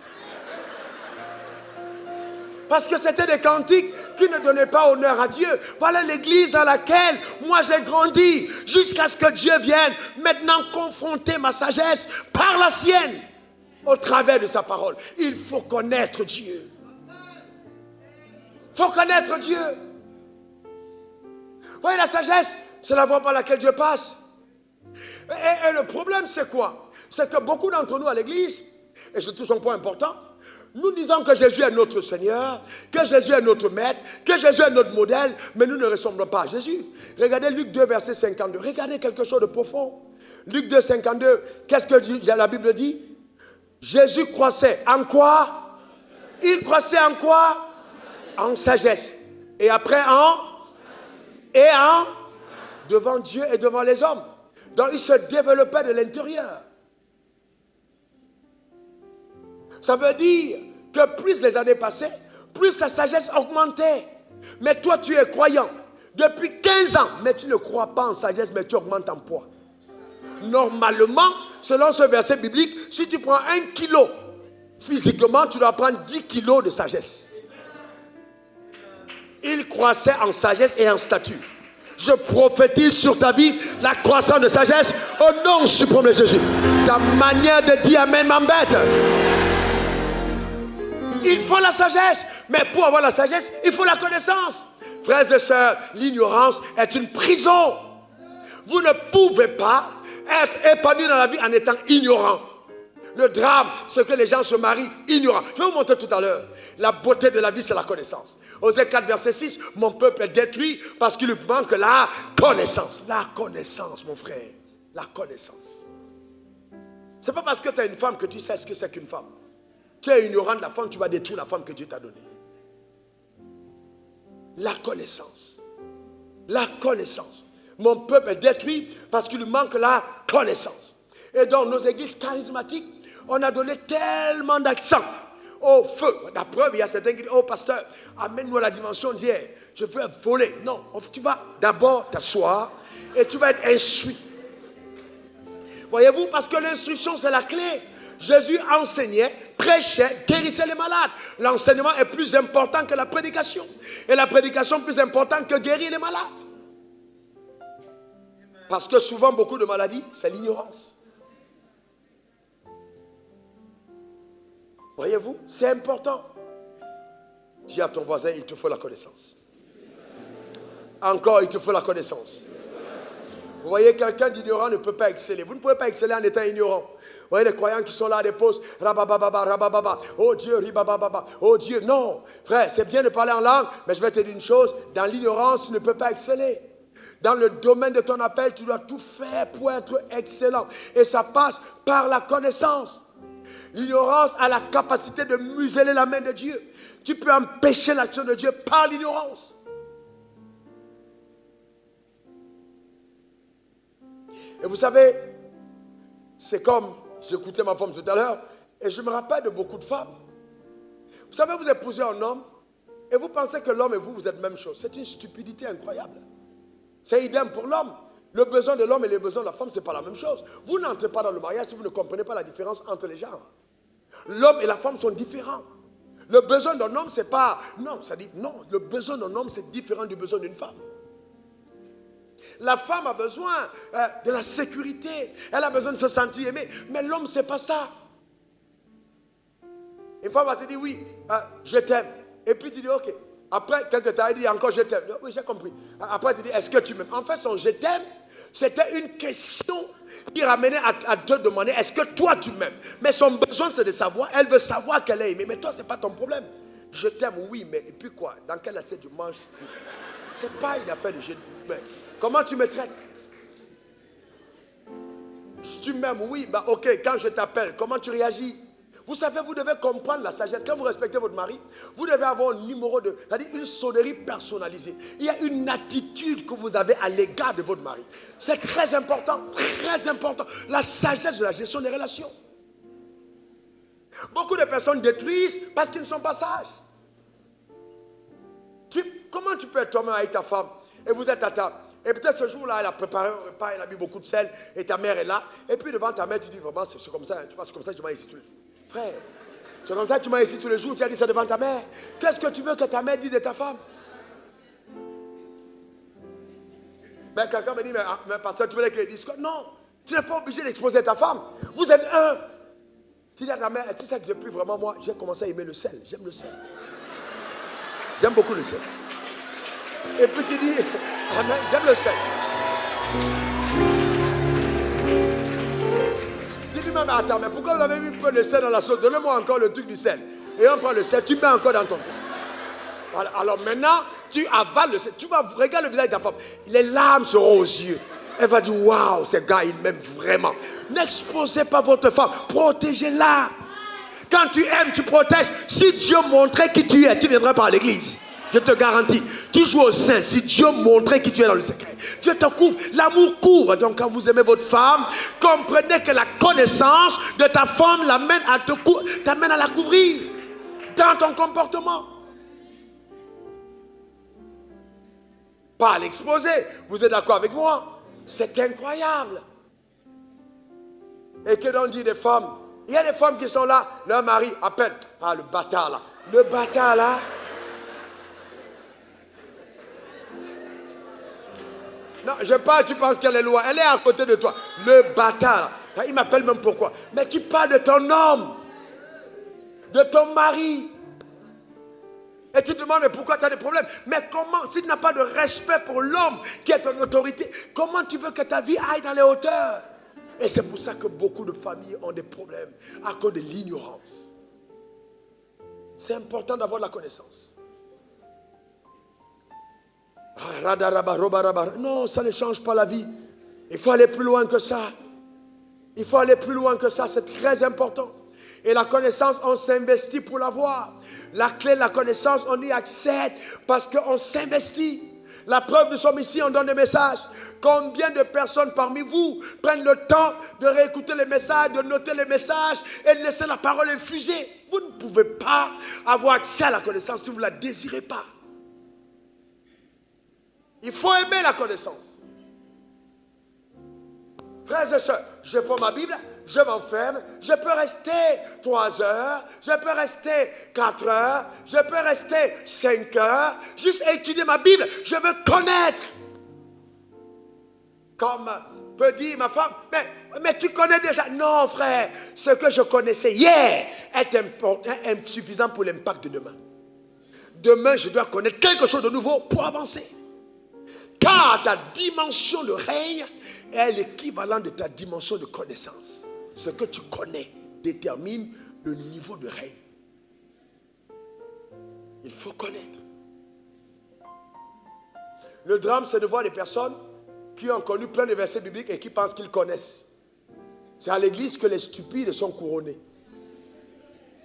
Parce que c'était des cantiques qui ne donnaient pas honneur à Dieu. Voilà l'église dans laquelle moi j'ai grandi. Jusqu'à ce que Dieu vienne maintenant confronter ma sagesse par la sienne. Au travers de sa parole. Il faut connaître Dieu. Il faut connaître Dieu. Vous voyez la sagesse, c'est la voie par laquelle Dieu passe. Et le problème c'est quoi? C'est que beaucoup d'entre nous à l'église, et je touche un point important, nous disons que Jésus est notre Seigneur, que Jésus est notre Maître, que Jésus est notre modèle, mais nous ne ressemblons pas à Jésus. Regardez Luc 2, verset 52. Regardez quelque chose de profond. Luc 2, 52, qu'est-ce que la Bible dit? Jésus croissait en quoi? Il croissait en quoi? En sagesse. Et après devant Dieu et devant les hommes. Donc il se développait de l'intérieur. Ça veut dire que plus les années passaient, plus sa sagesse augmentait. Mais toi, tu es croyant depuis 15 ans, mais tu ne crois pas en sagesse, mais tu augmentes en poids. Normalement, selon ce verset biblique, si tu prends 1 kilo, physiquement, tu dois prendre 10 kilos de sagesse. Il croissait en sagesse et en stature. Je prophétise sur ta vie la croissance de sagesse au nom suprême de Jésus. Ta manière de dire amen m'embête. Il faut la sagesse, mais pour avoir la sagesse, il faut la connaissance. Frères et sœurs, l'ignorance est une prison. Vous ne pouvez pas être épanoui dans la vie en étant ignorant. Le drame, c'est que les gens se marient ignorants. Je vais vous montrer tout à l'heure. La beauté de la vie, c'est la connaissance. Osée 4, verset 6, mon peuple est détruit parce qu'il lui manque la connaissance. La connaissance, mon frère. La connaissance. Ce n'est pas parce que tu as une femme que tu sais ce que c'est qu'une femme. Tu es ignorant de la femme, tu vas détruire la femme que Dieu t'a donnée. La connaissance. La connaissance. Mon peuple est détruit parce qu'il lui manque la connaissance. Et dans nos églises charismatiques, on a donné tellement d'accent au feu. La preuve, il y a certains qui disent, oh pasteur, amène-nous à la dimension d'hier. Je veux voler. Non, tu vas d'abord t'asseoir et tu vas être instruit. Voyez-vous, parce que l'instruction, c'est la clé. Jésus enseignait, prêchait, guérissait les malades. L'enseignement est plus important que la prédication. Et la prédication est plus importante que guérir les malades. Parce que souvent, beaucoup de maladies, c'est l'ignorance. Voyez-vous, c'est important. Dis à ton voisin, il te faut la connaissance. Encore, il te faut la connaissance. Vous voyez, quelqu'un d'ignorant ne peut pas exceller. Vous ne pouvez pas exceller en étant ignorant. Vous voyez les croyants qui sont là à des postes, rabababa, rabababa, oh Dieu, ribababa, oh Dieu. Non, frère, c'est bien de parler en langue, mais je vais te dire une chose, dans l'ignorance, tu ne peux pas exceller. Dans le domaine de ton appel, tu dois tout faire pour être excellent. Et ça passe par la connaissance. L'ignorance a la capacité de museler la main de Dieu. Tu peux empêcher l'action de Dieu par l'ignorance. Et vous savez, c'est comme, j'écoutais ma femme tout à l'heure, et je me rappelle de beaucoup de femmes. Vous savez, vous épousez un homme, et vous pensez que l'homme et vous êtes même chose. C'est une stupidité incroyable. C'est idem pour l'homme. Le besoin de l'homme et les besoins de la femme, ce n'est pas la même chose. Vous n'entrez pas dans le mariage si vous ne comprenez pas la différence entre les genres. L'homme et la femme sont différents. Le besoin d'un homme, c'est pas... Non, ça dit non. Le besoin d'un homme, c'est différent du besoin d'une femme. La femme a besoin de la sécurité. Elle a besoin de se sentir aimée. Mais l'homme, ce n'est pas ça. Une femme va te dire, oui, je t'aime. Et puis tu dis, ok. Après, quelques temps, elle dit encore, je t'aime. Oui, j'ai compris. Après, tu dis, est-ce que tu m'aimes? En fait, son je t'aime, c'était une question qui ramenait à te demander, est-ce que toi, tu m'aimes? Mais son besoin, c'est de savoir. Elle veut savoir qu'elle est aimée. Mais toi, ce n'est pas ton problème. Je t'aime, oui, mais et puis quoi? Dans quelle assiette tu manges? Ce n'est pas une affaire de je t'aime. Comment tu me traites? Si tu m'aimes, oui, bah ok, quand je t'appelle, comment tu réagis? Vous savez, vous devez comprendre la sagesse. Quand vous respectez votre mari, vous devez avoir un numéro de, c'est-à-dire une sonnerie personnalisée. Il y a une attitude que vous avez à l'égard de votre mari. C'est très important, très important. La sagesse de la gestion des relations. Beaucoup de personnes détruisent parce qu'ils ne sont pas sages. Comment tu peux être toi-même avec ta femme et vous êtes à table? Et peut-être ce jour-là, elle a préparé un repas, elle a mis beaucoup de sel, et ta mère est là. Et puis devant ta mère, tu dis vraiment, c'est comme ça, hein, tu vois, c'est comme ça que tu m'as ici tous les jours. Frère, c'est comme ça que tu m'as ici tous les jours, tu as dit ça devant ta mère. Qu'est-ce que tu veux que ta mère dise de ta femme? Ben, quelqu'un me dit, mais pasteur, tu voulais qu'elle dise quoi? Non, tu n'es pas obligé d'exposer ta femme. Vous êtes un. Tu dis à ta mère, tu sais que depuis vraiment, moi, j'ai commencé à aimer le sel. J'aime le sel. J'aime beaucoup le sel. Et puis tu dis, amen, j'aime le sel. Tu dis même, attends, mais pourquoi vous avez mis un peu de sel dans la sauce? Donnez-moi encore le truc du sel. Et on prend le sel, tu mets encore dans ton cœur. Voilà. Alors maintenant, tu avales le sel. Tu vas regarder le visage de ta femme. Les larmes seront aux yeux. Elle va dire, waouh, ce gars, il m'aime vraiment. N'exposez pas votre femme, protégez-la. Quand tu aimes, tu protèges. Si Dieu montrait qui tu es, tu viendrais par l'église. Je te garantis, tu joues au sein. Si Dieu montrait qui tu es dans le secret, Dieu te couvre. L'amour couvre. Donc quand vous aimez votre femme, comprenez que la connaissance de ta femme t'amène à la couvrir dans ton comportement. Pas à l'exposer. Vous êtes d'accord avec moi? C'est incroyable. Et que l'on dit des femmes? Il y a des femmes qui sont là, leur mari appelle. Ah, le bâtard là. Le bâtard là. Non, je parle, tu penses qu'elle est loin. Elle est à côté de toi. Le bâtard. Il m'appelle même pourquoi. Mais tu parles de ton homme. De ton mari. Et tu te demandes pourquoi tu as des problèmes. Mais comment, si tu n'as pas de respect pour l'homme qui est ton autorité, comment tu veux que ta vie aille dans les hauteurs? Et c'est pour ça que beaucoup de familles ont des problèmes à cause de l'ignorance. C'est important d'avoir de la connaissance. Non, ça ne change pas la vie. Il faut aller plus loin que ça. Il faut aller plus loin que ça, c'est très important. Et la connaissance, on s'investit pour l'avoir. La clé de la connaissance, on y accède parce qu'on s'investit. La preuve, nous sommes ici, on donne des messages. Combien de personnes parmi vous prennent le temps de réécouter les messages, de noter les messages et de laisser la parole infuser? Vous ne pouvez pas avoir accès à la connaissance si vous ne la désirez pas. Il faut aimer la connaissance. Frères et sœurs, je prends ma Bible, je m'enferme, je peux rester 3 heures, je peux rester 4 heures, je peux rester 5 heures, juste étudier ma Bible, je veux connaître. Comme peut dire ma femme, mais tu connais déjà. Non frère, ce que je connaissais hier est insuffisant pour l'impact de demain. Demain, je dois connaître quelque chose de nouveau pour avancer. Car ta dimension de règne est l'équivalent de ta dimension de connaissance. Ce que tu connais détermine le niveau de règne. Il faut connaître. Le drame, c'est de voir des personnes qui ont connu plein de versets bibliques et qui pensent qu'ils connaissent. C'est à l'église que les stupides sont couronnés.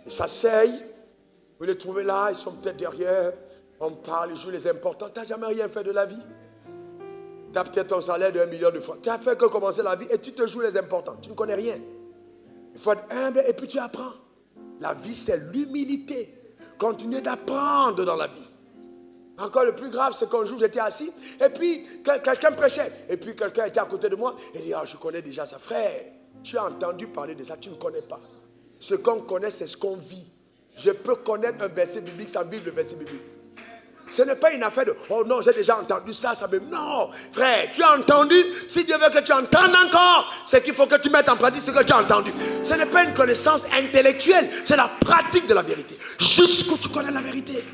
Ils s'asseyent, vous les trouvez là, ils sont peut-être derrière, on parle, ils jouent les importants. Tu n'as jamais rien fait de la vie. Tu as peut-être ton salaire de 1 million de francs. Tu as fait que commencer la vie et tu te joues les importants. Tu ne connais rien. Il faut être humble et puis tu apprends. La vie, c'est l'humilité. Continuez d'apprendre dans la vie. Encore le plus grave, c'est qu'un jour j'étais assis et puis quelqu'un prêchait. Et puis quelqu'un était à côté de moi et dit, je connais déjà ça. Frère, tu as entendu parler de ça, tu ne connais pas. Ce qu'on connaît, c'est ce qu'on vit. Je peux connaître un verset biblique sans vivre le verset biblique. Ce n'est pas une affaire de, oh non, j'ai déjà entendu ça, ça me... Non, frère, tu as entendu. Si Dieu veut que tu entendes encore, c'est qu'il faut que tu mettes en pratique ce que tu as entendu. Ce n'est pas une connaissance intellectuelle, c'est la pratique de la vérité. Jusqu'où tu connais la vérité.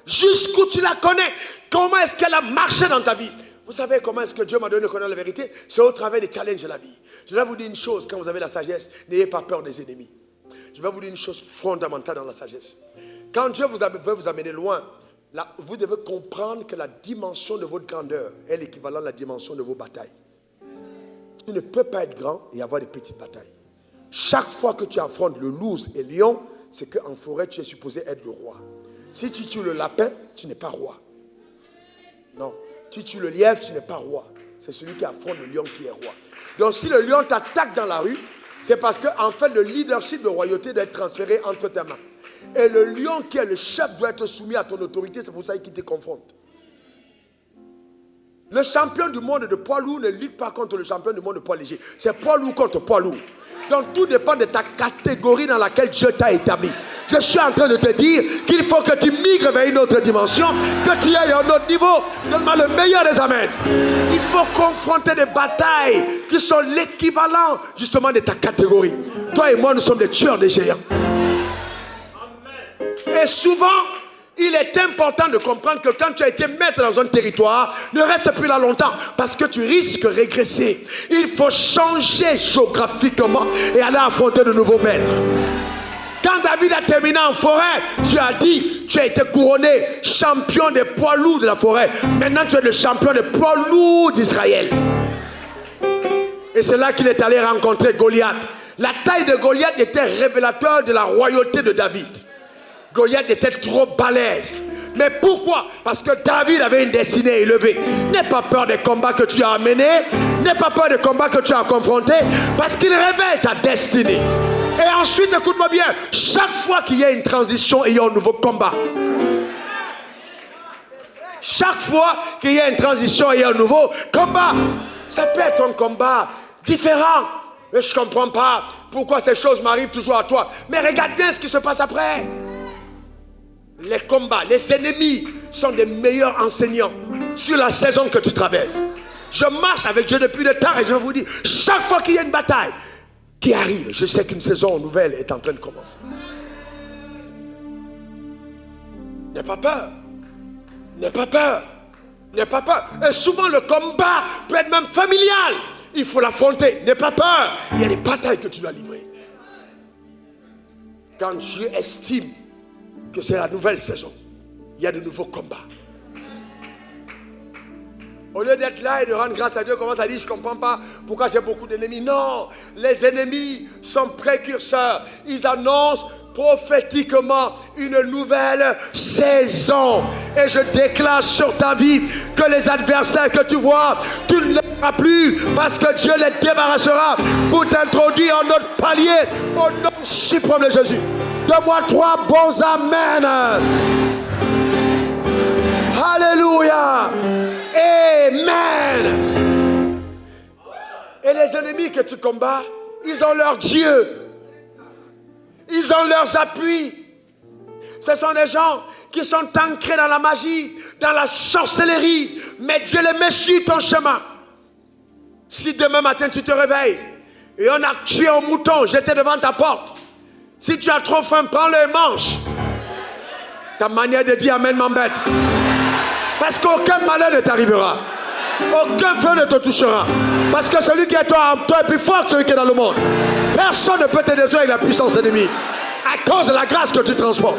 Jusqu'où tu la connais. Comment est-ce qu'elle a marché dans ta vie? Vous savez comment est-ce que Dieu m'a donné de connaître la vérité? C'est au travers des challenges de la vie. Je vais vous dire une chose, quand vous avez la sagesse, n'ayez pas peur des ennemis. Je vais vous dire une chose fondamentale dans la sagesse. Quand Dieu veut vous amener loin, là, vous devez comprendre que la dimension de votre grandeur est l'équivalent de la dimension de vos batailles. Tu ne peux pas être grand et avoir des petites batailles. Chaque fois que tu affrontes le loup et le lion, c'est qu'en forêt, tu es supposé être le roi. Si tu tues le lapin, tu n'es pas roi. Non. Tu tues le lièvre, tu n'es pas roi. C'est celui qui affronte le lion qui est roi. Donc si le lion t'attaque dans la rue, c'est parce que en fait le leadership de royauté doit être transféré entre tes mains. Et le lion qui est le chef doit être soumis à ton autorité, c'est pour ça qu'il te confronte. Le champion du monde de poids lourd ne lutte pas contre le champion du monde de poids léger. C'est poids lourd contre poids lourd. Donc tout dépend de ta catégorie dans laquelle Dieu t'a établi. Je suis en train de te dire qu'il faut que tu migres vers une autre dimension, que tu ailles à un autre niveau. Donne-moi le meilleur des amens. Il faut confronter des batailles qui sont l'équivalent justement de ta catégorie. Toi et moi, nous sommes des tueurs de géants. Et souvent, il est important de comprendre que quand tu as été maître dans un territoire, ne reste plus là longtemps parce que tu risques de régresser. Il faut changer géographiquement et aller affronter de nouveaux maîtres. Quand David a terminé en forêt, tu as dit, tu as été couronné champion des poids lourds de la forêt. Maintenant, tu es le champion des poids lourds d'Israël. Et c'est là qu'il est allé rencontrer Goliath. La taille de Goliath était révélateur de la royauté de David. Goliath était trop balèze. Mais pourquoi? Parce que David avait une destinée élevée. N'aie pas peur des combats que tu as menés. N'aie pas peur des combats que tu as confrontés. Parce qu'il révèle ta destinée. Et ensuite, écoute-moi bien. Chaque fois qu'il y a une transition, il y a un nouveau combat. Chaque fois qu'il y a une transition, il y a un nouveau combat. Ça peut être un combat différent. Mais je ne comprends pas pourquoi ces choses m'arrivent toujours à toi. Mais regarde bien ce qui se passe après. Les combats, les ennemis sont des meilleurs enseignants sur la saison que tu traverses. Je marche avec Dieu depuis le temps et je vous dis, chaque fois qu'il y a une bataille qui arrive, je sais qu'une saison nouvelle est en train de commencer. N'aie pas peur. N'aie pas peur. N'aie pas peur. Et souvent le combat peut être même familial. Il faut l'affronter. N'aie pas peur. Il y a des batailles que tu dois livrer. Quand Dieu estime que c'est la nouvelle saison, il y a de nouveaux combats. Au lieu d'être là et de rendre grâce à Dieu, commence à dire, je ne comprends pas pourquoi j'ai beaucoup d'ennemis. Non, les ennemis sont précurseurs. Ils annoncent prophétiquement une nouvelle saison. Et je déclare sur ta vie que les adversaires que tu vois, tu ne les verras plus parce que Dieu les débarrassera pour t'introduire en notre palier au nom suprême de Jésus. Donne-moi 3 bons amen. Alléluia. Amen. Et les ennemis que tu combats, ils ont leur Dieu. Ils ont leurs appuis. Ce sont des gens qui sont ancrés dans la magie, dans la sorcellerie. Mais Dieu les met sur ton chemin. Si demain matin tu te réveilles et on a tué un mouton jeté devant ta porte, si tu as trop faim, prends-le et mange. Ta manière de dire amen m'embête. Parce qu'aucun malheur ne t'arrivera. Aucun feu ne te touchera. Parce que celui qui est toi est plus fort que celui qui est dans le monde. Personne ne peut te détruire avec la puissance ennemie. À cause de la grâce que tu transportes.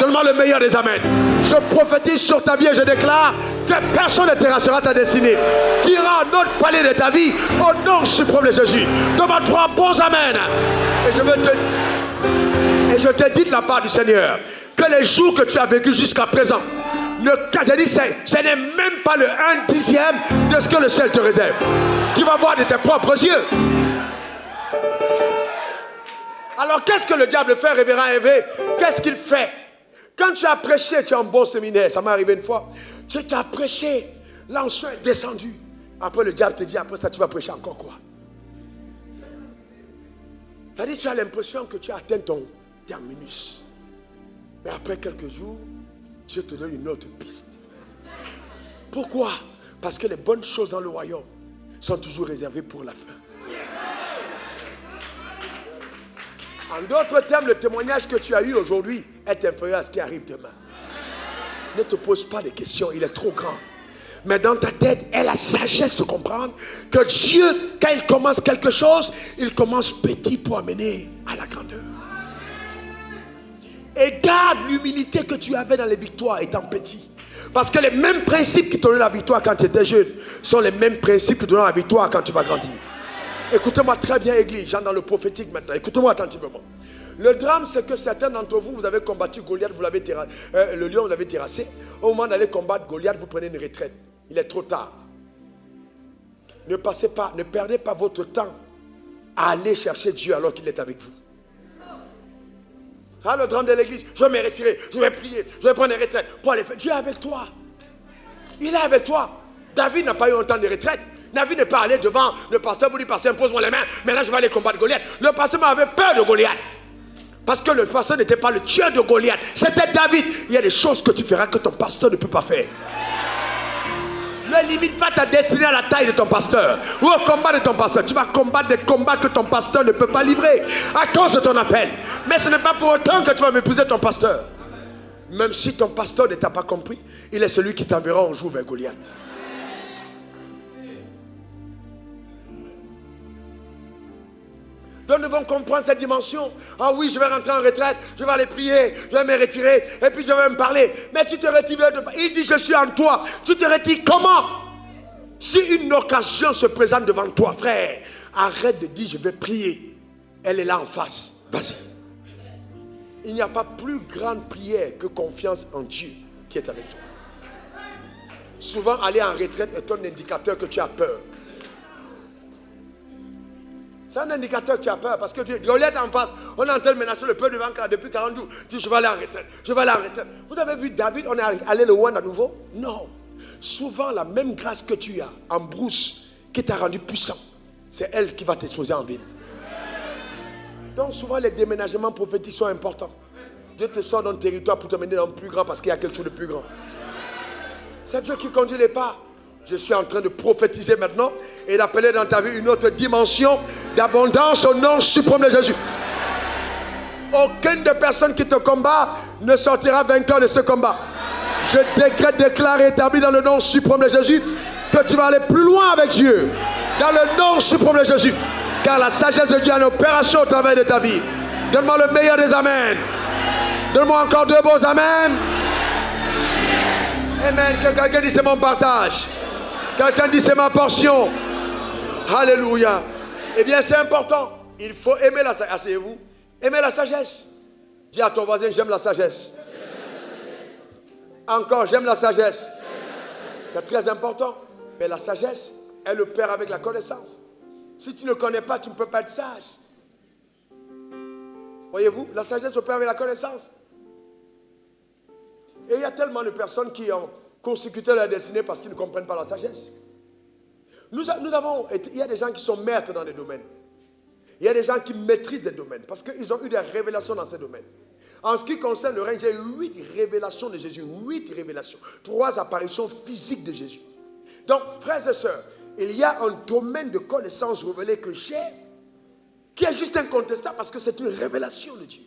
Donne-moi le meilleur des amens. Je prophétise sur ta vie et je déclare que personne ne terrassera ta destinée. Tu iras un autre palier de ta vie au nom suprême de Jésus. Donne-moi 3 bons amens. Et je te dis de la part du Seigneur que les jours que tu as vécu jusqu'à présent, ce n'est même pas le 1/10 de ce que le ciel te réserve. Tu vas voir de tes propres yeux. Alors qu'est-ce que le diable fait, révérend Hervé? Qu'est-ce qu'il fait? Quand tu as prêché, tu as un bon séminaire, ça m'est arrivé une fois, tu as prêché, l'onction est descendu. Après le diable te dit, après ça tu vas prêcher encore quoi? C'est-à-dire tu as l'impression que tu as atteint ton terminus. Mais après quelques jours, Dieu te donne une autre piste. Pourquoi? Parce que les bonnes choses dans le royaume sont toujours réservées pour la fin. En d'autres termes, le témoignage que tu as eu aujourd'hui est inférieur à ce qui arrive demain. Ne te pose pas de questions, il est trop grand. Mais dans ta tête, aie la sagesse de comprendre que Dieu, quand il commence quelque chose, il commence petit pour amener à la grandeur. Et garde l'humilité que tu avais dans les victoires étant petit. Parce que les mêmes principes qui te donnaient la victoire quand tu étais jeune sont les mêmes principes qui te donnent la victoire quand tu vas grandir. Écoutez-moi très bien, Église, j'entre dans le prophétique maintenant. Écoutez-moi attentivement. Le drame, c'est que certains d'entre vous, vous avez combattu Goliath, vous l'avez le lion, vous l'avez terrassé. Au moment d'aller combattre Goliath, vous prenez une retraite. Il est trop tard. Ne perdez pas votre temps à aller chercher Dieu alors qu'il est avec vous. Ah, le drame de l'église, je vais me retirer, je vais prier, je vais prendre une retraite pour aller faire. Dieu est avec toi. Il est avec toi. David n'a pas eu un temps de retraite. David n'est pas allé devant le pasteur pour dire, pasteur, impose-moi les mains, maintenant je vais aller combattre Goliath. Le pasteur avait peur de Goliath. Parce que le pasteur n'était pas le tueur de Goliath. C'était David. Il y a des choses que tu feras que ton pasteur ne peut pas faire. Ne limite pas ta destinée à la taille de ton pasteur ou au combat de ton pasteur. Tu vas combattre des combats que ton pasteur ne peut pas livrer à cause de ton appel. Mais ce n'est pas pour autant que tu vas mépriser ton pasteur. Même si ton pasteur ne t'a pas compris, il est celui qui t'enverra un jour vers Goliath. Donc nous devons comprendre cette dimension. Ah oui, je vais rentrer en retraite, je vais aller prier, je vais me retirer, et puis je vais me parler. Mais tu te retires, il dit je suis en toi. Tu te retires comment? Si une occasion se présente devant toi, frère, arrête de dire je vais prier. Elle est là en face. Vas-y. Il n'y a pas plus grande prière que confiance en Dieu qui est avec toi. Souvent aller en retraite est un indicateur que tu as peur. C'est un indicateur que tu as peur parce que Goliath en face, on est en train de menacer le peuple devant depuis 40 jours. Tu dis je vais aller en retraite, je vais aller en retraite. Vous avez vu David, on est allé le voir à nouveau? Non. Souvent la même grâce que tu as en brousse qui t'a rendu puissant, c'est elle qui va t'exposer en ville. Donc souvent les déménagements prophétiques sont importants. Dieu te sort d'un territoire pour te mener dans un plus grand parce qu'il y a quelque chose de plus grand. C'est Dieu qui conduit les pas. Je suis en train de prophétiser maintenant et d'appeler dans ta vie une autre dimension d'abondance au nom suprême de Jésus. Aucune des personnes qui te combat ne sortira vainqueur de ce combat. Je déclare et établis dans le nom suprême de Jésus que tu vas aller plus loin avec Dieu. Dans le nom suprême de Jésus. Car la sagesse de Dieu est en opération au travers de ta vie. Donne-moi le meilleur des amens. Donne-moi encore 2 beaux amens. Amen. Que quelqu'un dise c'est mon partage. Quelqu'un dit c'est ma portion. Alléluia. Eh bien c'est important. Il faut aimer la sagesse. Asseyez-vous. Aimer la sagesse. Dis à ton voisin, j'aime la sagesse. Encore, j'aime la sagesse. C'est très important. Mais la sagesse, elle le perd avec la connaissance. Si tu ne connais pas, tu ne peux pas être sage. Voyez-vous, la sagesse se perd avec la connaissance. Et il y a tellement de personnes qui ont consécuté leur destinée parce qu'ils ne comprennent pas la sagesse. Il y a des gens qui sont maîtres dans des domaines. Il y a des gens qui maîtrisent des domaines parce qu'ils ont eu des révélations dans ces domaines. En ce qui concerne le règne, j'ai eu 8 révélations de Jésus. 8 révélations. 3 apparitions physiques de Jésus. Donc, frères et sœurs, il y a un domaine de connaissance révélé que j'ai qui est juste incontestable parce que c'est une révélation de Dieu.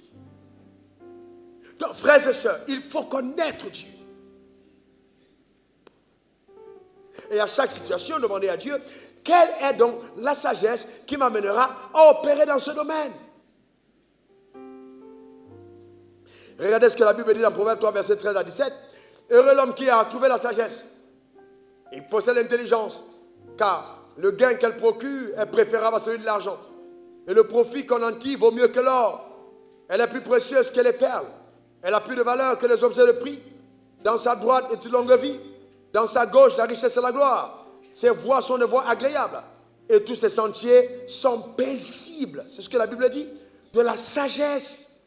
Donc, frères et sœurs, il faut connaître Dieu. Et à chaque situation, demander à Dieu, quelle est donc la sagesse qui m'amènera à opérer dans ce domaine? Regardez ce que la Bible dit dans Proverbe 3, verset 13 à 17. Heureux l'homme qui a trouvé la sagesse. Il possède l'intelligence, car le gain qu'elle procure est préférable à celui de l'argent. Et le profit qu'on en tire vaut mieux que l'or. Elle est plus précieuse que les perles. Elle a plus de valeur que les objets de prix. Dans sa droite est une longue vie. Dans sa gauche, la richesse et la gloire. Ses voies sont des voies agréables. Et tous ses sentiers sont paisibles. C'est ce que la Bible dit. De la sagesse.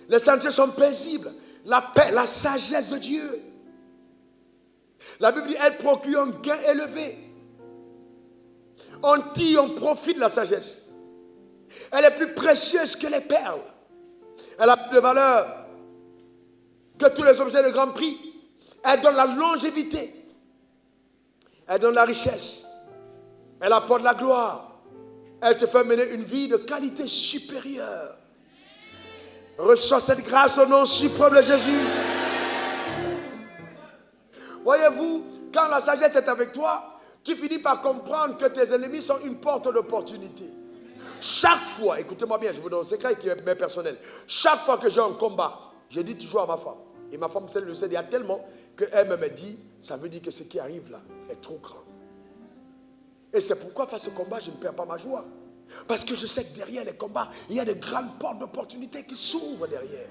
Les sentiers sont paisibles. La paix, la sagesse de Dieu. La Bible dit, elle procure un gain élevé. On tire, on profite de la sagesse. Elle est plus précieuse que les perles. Elle a plus de valeur que tous les objets de grand prix. Elle donne la longévité. Elle donne la richesse. Elle apporte la gloire. Elle te fait mener une vie de qualité supérieure. Reçois cette grâce au nom suprême de Jésus. Voyez-vous, quand la sagesse est avec toi, tu finis par comprendre que tes ennemis sont une porte d'opportunité. Chaque fois, écoutez-moi bien, je vous donne un secret qui est personnel. Chaque fois que j'ai un combat, je dis toujours à ma femme, et ma femme le sait, il y a tellement qu'elle me dit, ça veut dire que ce qui arrive là est trop grand. Et c'est pourquoi face au combat, je ne perds pas ma joie. Parce que je sais que derrière les combats, il y a de grandes portes d'opportunité qui s'ouvrent derrière.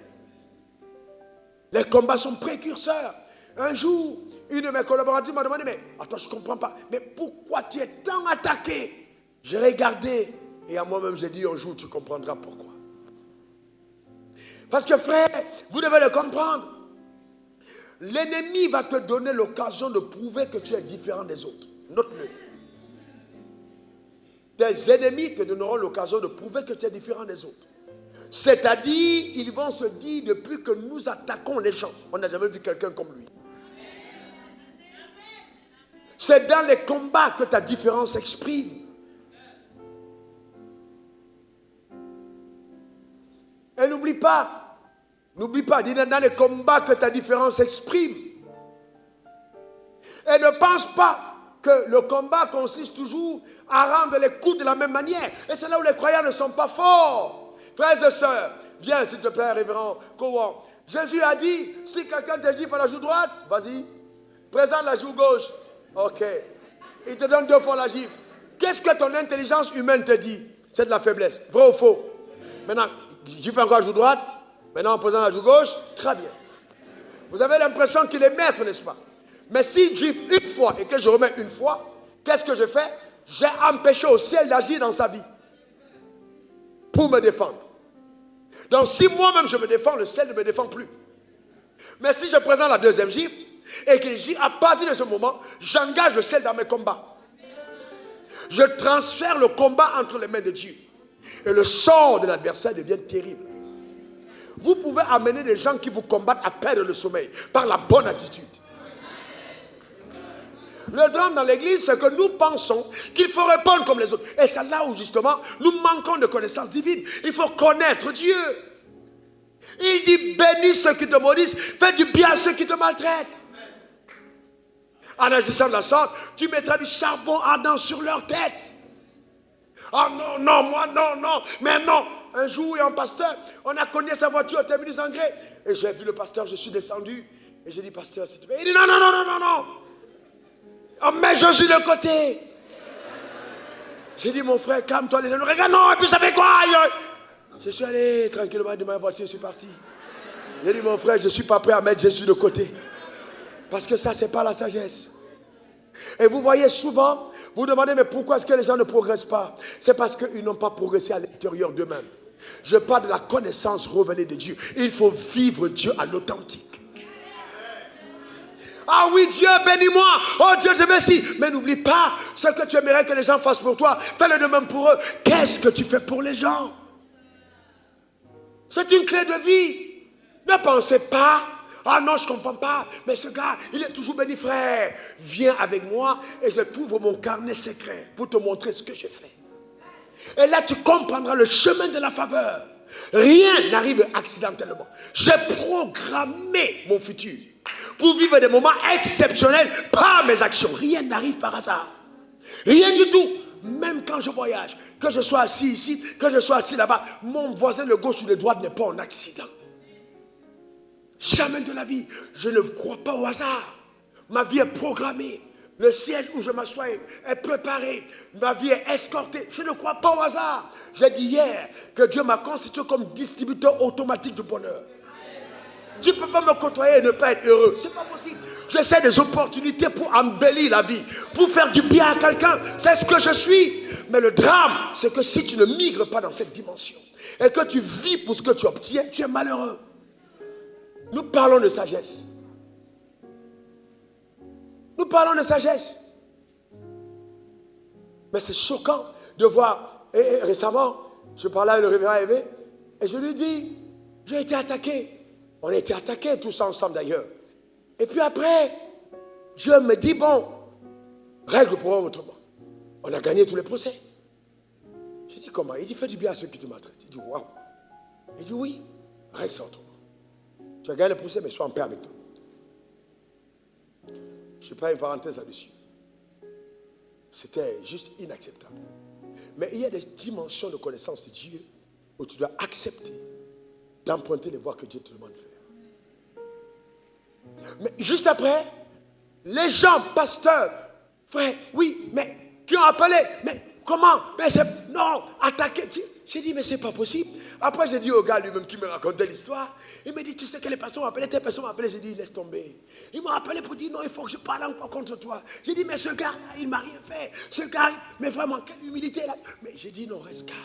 Les combats sont précurseurs. Un jour, une de mes collaboratrices m'a demandé, mais attends, je ne comprends pas, mais pourquoi tu es tant attaqué? J'ai regardé et à moi-même j'ai dit, un jour tu comprendras pourquoi. Parce que frère, vous devez le comprendre. L'ennemi va te donner l'occasion de prouver que tu es différent des autres. Note-le. Tes ennemis te donneront l'occasion de prouver que tu es différent des autres. C'est-à-dire, ils vont se dire, depuis que nous attaquons les gens, on n'a jamais vu quelqu'un comme lui. C'est dans les combats que ta différence s'exprime. Et n'oublie pas, dis dans les combats que ta différence s'exprime. Et ne pense pas que le combat consiste toujours à rendre les coups de la même manière. Et c'est là où les croyants ne sont pas forts. Frères et sœurs, viens s'il te plaît, révérend Cowan. Jésus a dit, si quelqu'un te gifle à la joue droite, vas-y, présente la joue gauche. Ok. Il te donne 2 fois la gifle. Qu'est-ce que ton intelligence humaine te dit? C'est de la faiblesse. Vrai ou faux? Maintenant, gifle encore la joue droite. Maintenant, on présente la joue gauche. Très bien. Vous avez l'impression qu'il est maître, n'est-ce pas? Mais si je gifle une fois et que je remets une fois, qu'est-ce que je fais? J'ai empêché au ciel d'agir dans sa vie. Pour me défendre. Donc si moi-même je me défends, le ciel ne me défend plus. Mais si je présente la deuxième gifle, et qu'il gifle, à partir de ce moment, j'engage le ciel dans mes combats. Je transfère le combat entre les mains de Dieu. Et le sort de l'adversaire devient terrible. Vous pouvez amener des gens qui vous combattent à perdre le sommeil par la bonne attitude. Le drame dans l'église, c'est que nous pensons qu'il faut répondre comme les autres. Et c'est là où justement, nous manquons de connaissances divines. Il faut connaître Dieu. Il dit, bénis ceux qui te maudissent, fais du bien à ceux qui te maltraitent. En agissant de la sorte, tu mettras du charbon ardent sur leur tête. Ah non, non, moi non, non, mais non. Un jour, il y a un pasteur, on a cogné sa voiture au terminus engrais. Et j'ai vu le pasteur, je suis descendu. Et j'ai dit, pasteur, s'il te plaît. Il dit, non, non, non, non, non, non. On met Jésus de côté. J'ai dit, mon frère, calme-toi, les gens nous regardent. Non, et puis ça fait quoi? Je suis allé tranquillement de ma voiture, je suis parti. J'ai dit, mon frère, je ne suis pas prêt à mettre Jésus de côté. Parce que ça, ce n'est pas la sagesse. Et vous voyez souvent, vous demandez, mais pourquoi est-ce que les gens ne progressent pas? C'est parce qu'ils n'ont pas progressé à l'intérieur d'eux-mêmes. Je parle de la connaissance révélée de Dieu. Il faut vivre Dieu à l'authentique. Ah oui, Dieu, bénis-moi. Oh Dieu, je vais si. Mais n'oublie pas, ce que tu aimerais que les gens fassent pour toi, fais-le de même pour eux. Qu'est-ce que tu fais pour les gens? C'est une clé de vie. Ne pensez pas, ah non, je ne comprends pas, mais ce gars, il est toujours béni, frère. Viens avec moi et je t'ouvre mon carnet secret pour te montrer ce que je fais. Et là, tu comprendras le chemin de la faveur. Rien n'arrive accidentellement. J'ai programmé mon futur pour vivre des moments exceptionnels par mes actions. Rien n'arrive par hasard. Rien du tout. Même quand je voyage, que je sois assis ici, que je sois assis là-bas, mon voisin de gauche ou de droite n'est pas en accident. Jamais de la vie. Je ne crois pas au hasard. Ma vie est programmée. Le siège où je m'assois est préparé. Ma vie est escortée. Je ne crois pas au hasard. J'ai dit hier que Dieu m'a constitué comme distributeur automatique de bonheur. Tu ne peux pas me côtoyer et ne pas être heureux. Ce n'est pas possible. J'essaie des opportunités pour embellir la vie, pour faire du bien à quelqu'un. C'est ce que je suis. Mais le drame, c'est que si tu ne migres pas dans cette dimension et que tu vis pour ce que tu obtiens, tu es malheureux. Nous parlons de sagesse. Nous parlons de sagesse. Mais c'est choquant de voir. Et récemment, je parlais avec le révérend Évé et je lui dis, j'ai été attaqué. On a été attaqués tous ensemble d'ailleurs. Et puis après, Dieu me dit, bon, règle le problème autrement. On a gagné tous les procès. Je dis, comment? Il dit, fais du bien à ceux qui te maltraitent. Je dis, waouh. Il dit, oui, règle ça autrement. Tu as gagné le procès, mais sois en paix avec toi. Je fais une parenthèse là-dessus. C'était juste inacceptable. Mais il y a des dimensions de connaissance de Dieu où tu dois accepter d'emprunter les voies que Dieu te demande de faire. Mais juste après, les gens, pasteurs, frère, oui, mais qui ont appelé, mais comment? Mais c'est, non, attaquer. J'ai dit, mais c'est pas possible. Après, j'ai dit au gars lui-même qui me racontait l'histoire, il me dit, tu sais que les personnes m'ont appelé, telle personne m'a appelé. J'ai dit, laisse tomber. Ils m'ont appelé pour dire, non, il faut que je parle encore contre toi. J'ai dit, mais ce gars, il ne m'a rien fait. Ce gars, mais vraiment, quelle humilité là. Mais j'ai dit, non, reste calme.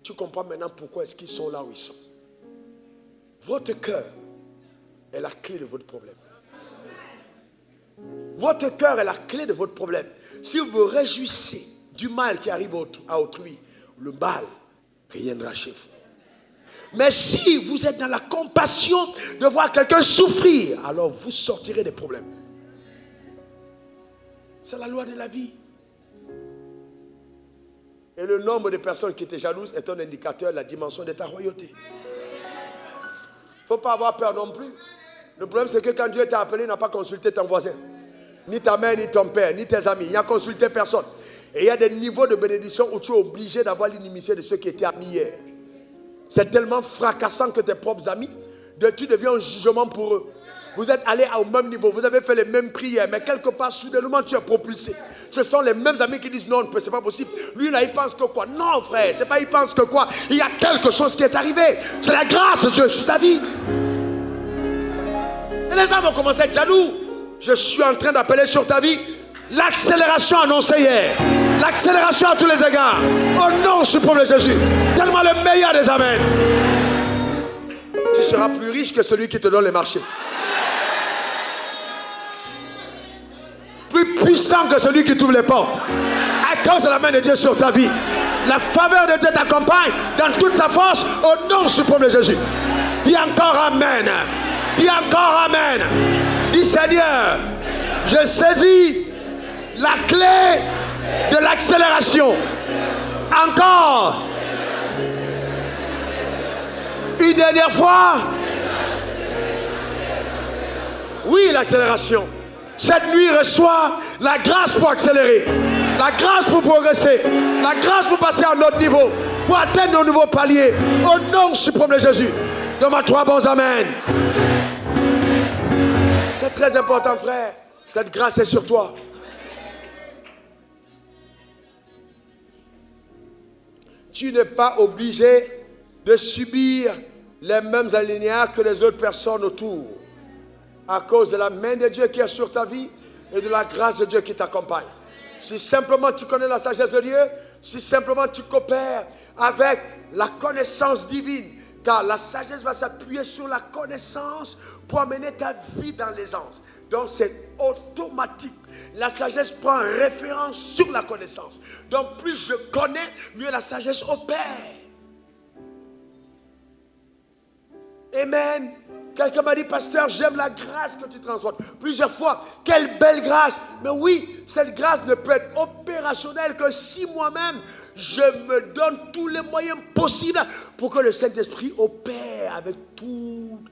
Tu comprends maintenant pourquoi est-ce qu'ils sont là où ils sont. Votre cœur est la clé de votre problème. Votre cœur est la clé de votre problème. Si vous vous réjouissez du mal qui arrive à autrui, le mal reviendra chez vous. Mais si vous êtes dans la compassion de voir quelqu'un souffrir, alors vous sortirez des problèmes. C'est la loi de la vie. Et le nombre de personnes qui étaient jalouses est un indicateur de la dimension de ta royauté. Il ne faut pas avoir peur non plus. Le problème, c'est que quand Dieu t'a appelé, il n'a pas consulté ton voisin, ni ta mère, ni ton père, ni tes amis. Il n'a consulté personne. Et il y a des niveaux de bénédiction où tu es obligé d'avoir l'inimitié de ceux qui étaient amis hier. C'est tellement fracassant que tes propres amis, tu deviens un jugement pour eux. Vous êtes allés au même niveau, vous avez fait les mêmes prières, mais quelque part, soudainement, tu es propulsé. Ce sont les mêmes amis qui disent non, c'est pas possible. Lui, là, il pense que quoi? Non, frère, c'est pas il pense que quoi? Il y a quelque chose qui est arrivé. C'est la grâce de Dieu sur ta vie. Et les gens vont commencer à être jaloux. Je suis en train d'appeler sur ta vie l'accélération annoncée hier. L'accélération à tous les égards. Au nom suprême de Jésus. Tellement le meilleur des amens. Tu seras plus riche que celui qui te donne les marchés. Plus puissant que celui qui t'ouvre les portes. À cause de la main de Dieu sur ta vie. La faveur de Dieu t'accompagne dans toute sa force. Au nom suprême de Jésus. Dis encore Amen. Dis encore Amen. Dis Seigneur, je saisis la clé de l'accélération. Encore. Une dernière fois. Oui, l'accélération. Cette nuit reçoit la grâce pour accélérer, la grâce pour progresser, la grâce pour passer à un autre niveau, pour atteindre un nouveau palier. Au nom suprême de Jésus. Donne-moi 3 bons amen. C'est très important, frère. Cette grâce est sur toi. tu n'es pas obligé de subir les mêmes alinéas que les autres personnes autour, à cause de la main de Dieu qui est sur ta vie et de la grâce de Dieu qui t'accompagne. Si simplement tu connais la sagesse de Dieu, si simplement tu coopères avec la connaissance divine, car la sagesse va s'appuyer sur la connaissance pour amener ta vie dans l'aisance. Donc c'est automatique. La sagesse prend référence sur la connaissance. Donc plus je connais, mieux la sagesse opère. Amen. Quelqu'un m'a dit, pasteur, j'aime la grâce que tu transportes. Plusieurs fois, quelle belle grâce. Mais oui, cette grâce ne peut être opérationnelle que si moi-même, je me donne tous les moyens possibles pour que le Saint-Esprit opère avec toute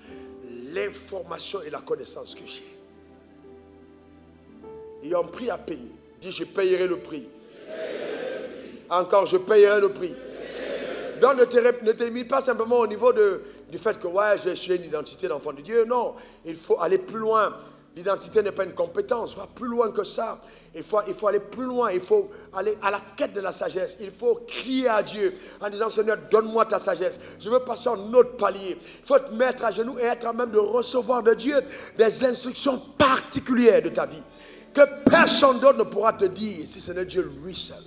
l'information et la connaissance que j'ai. Ayant un prix à payer. Dis, je payerai le prix. Encore, je payerai le prix. Donc, ne te limite pas simplement au niveau du fait que ouais, je suis une identité d'enfant de Dieu. Non, il faut aller plus loin. L'identité n'est pas une compétence, va plus loin que ça. Il faut aller plus loin, il faut aller à la quête de la sagesse. Il faut crier à Dieu en disant, Seigneur, donne-moi ta sagesse. Je veux passer un autre palier. Il faut te mettre à genoux et être à même de recevoir de Dieu des instructions particulières de ta vie que personne d'autre ne pourra te dire si ce n'est Dieu lui seul.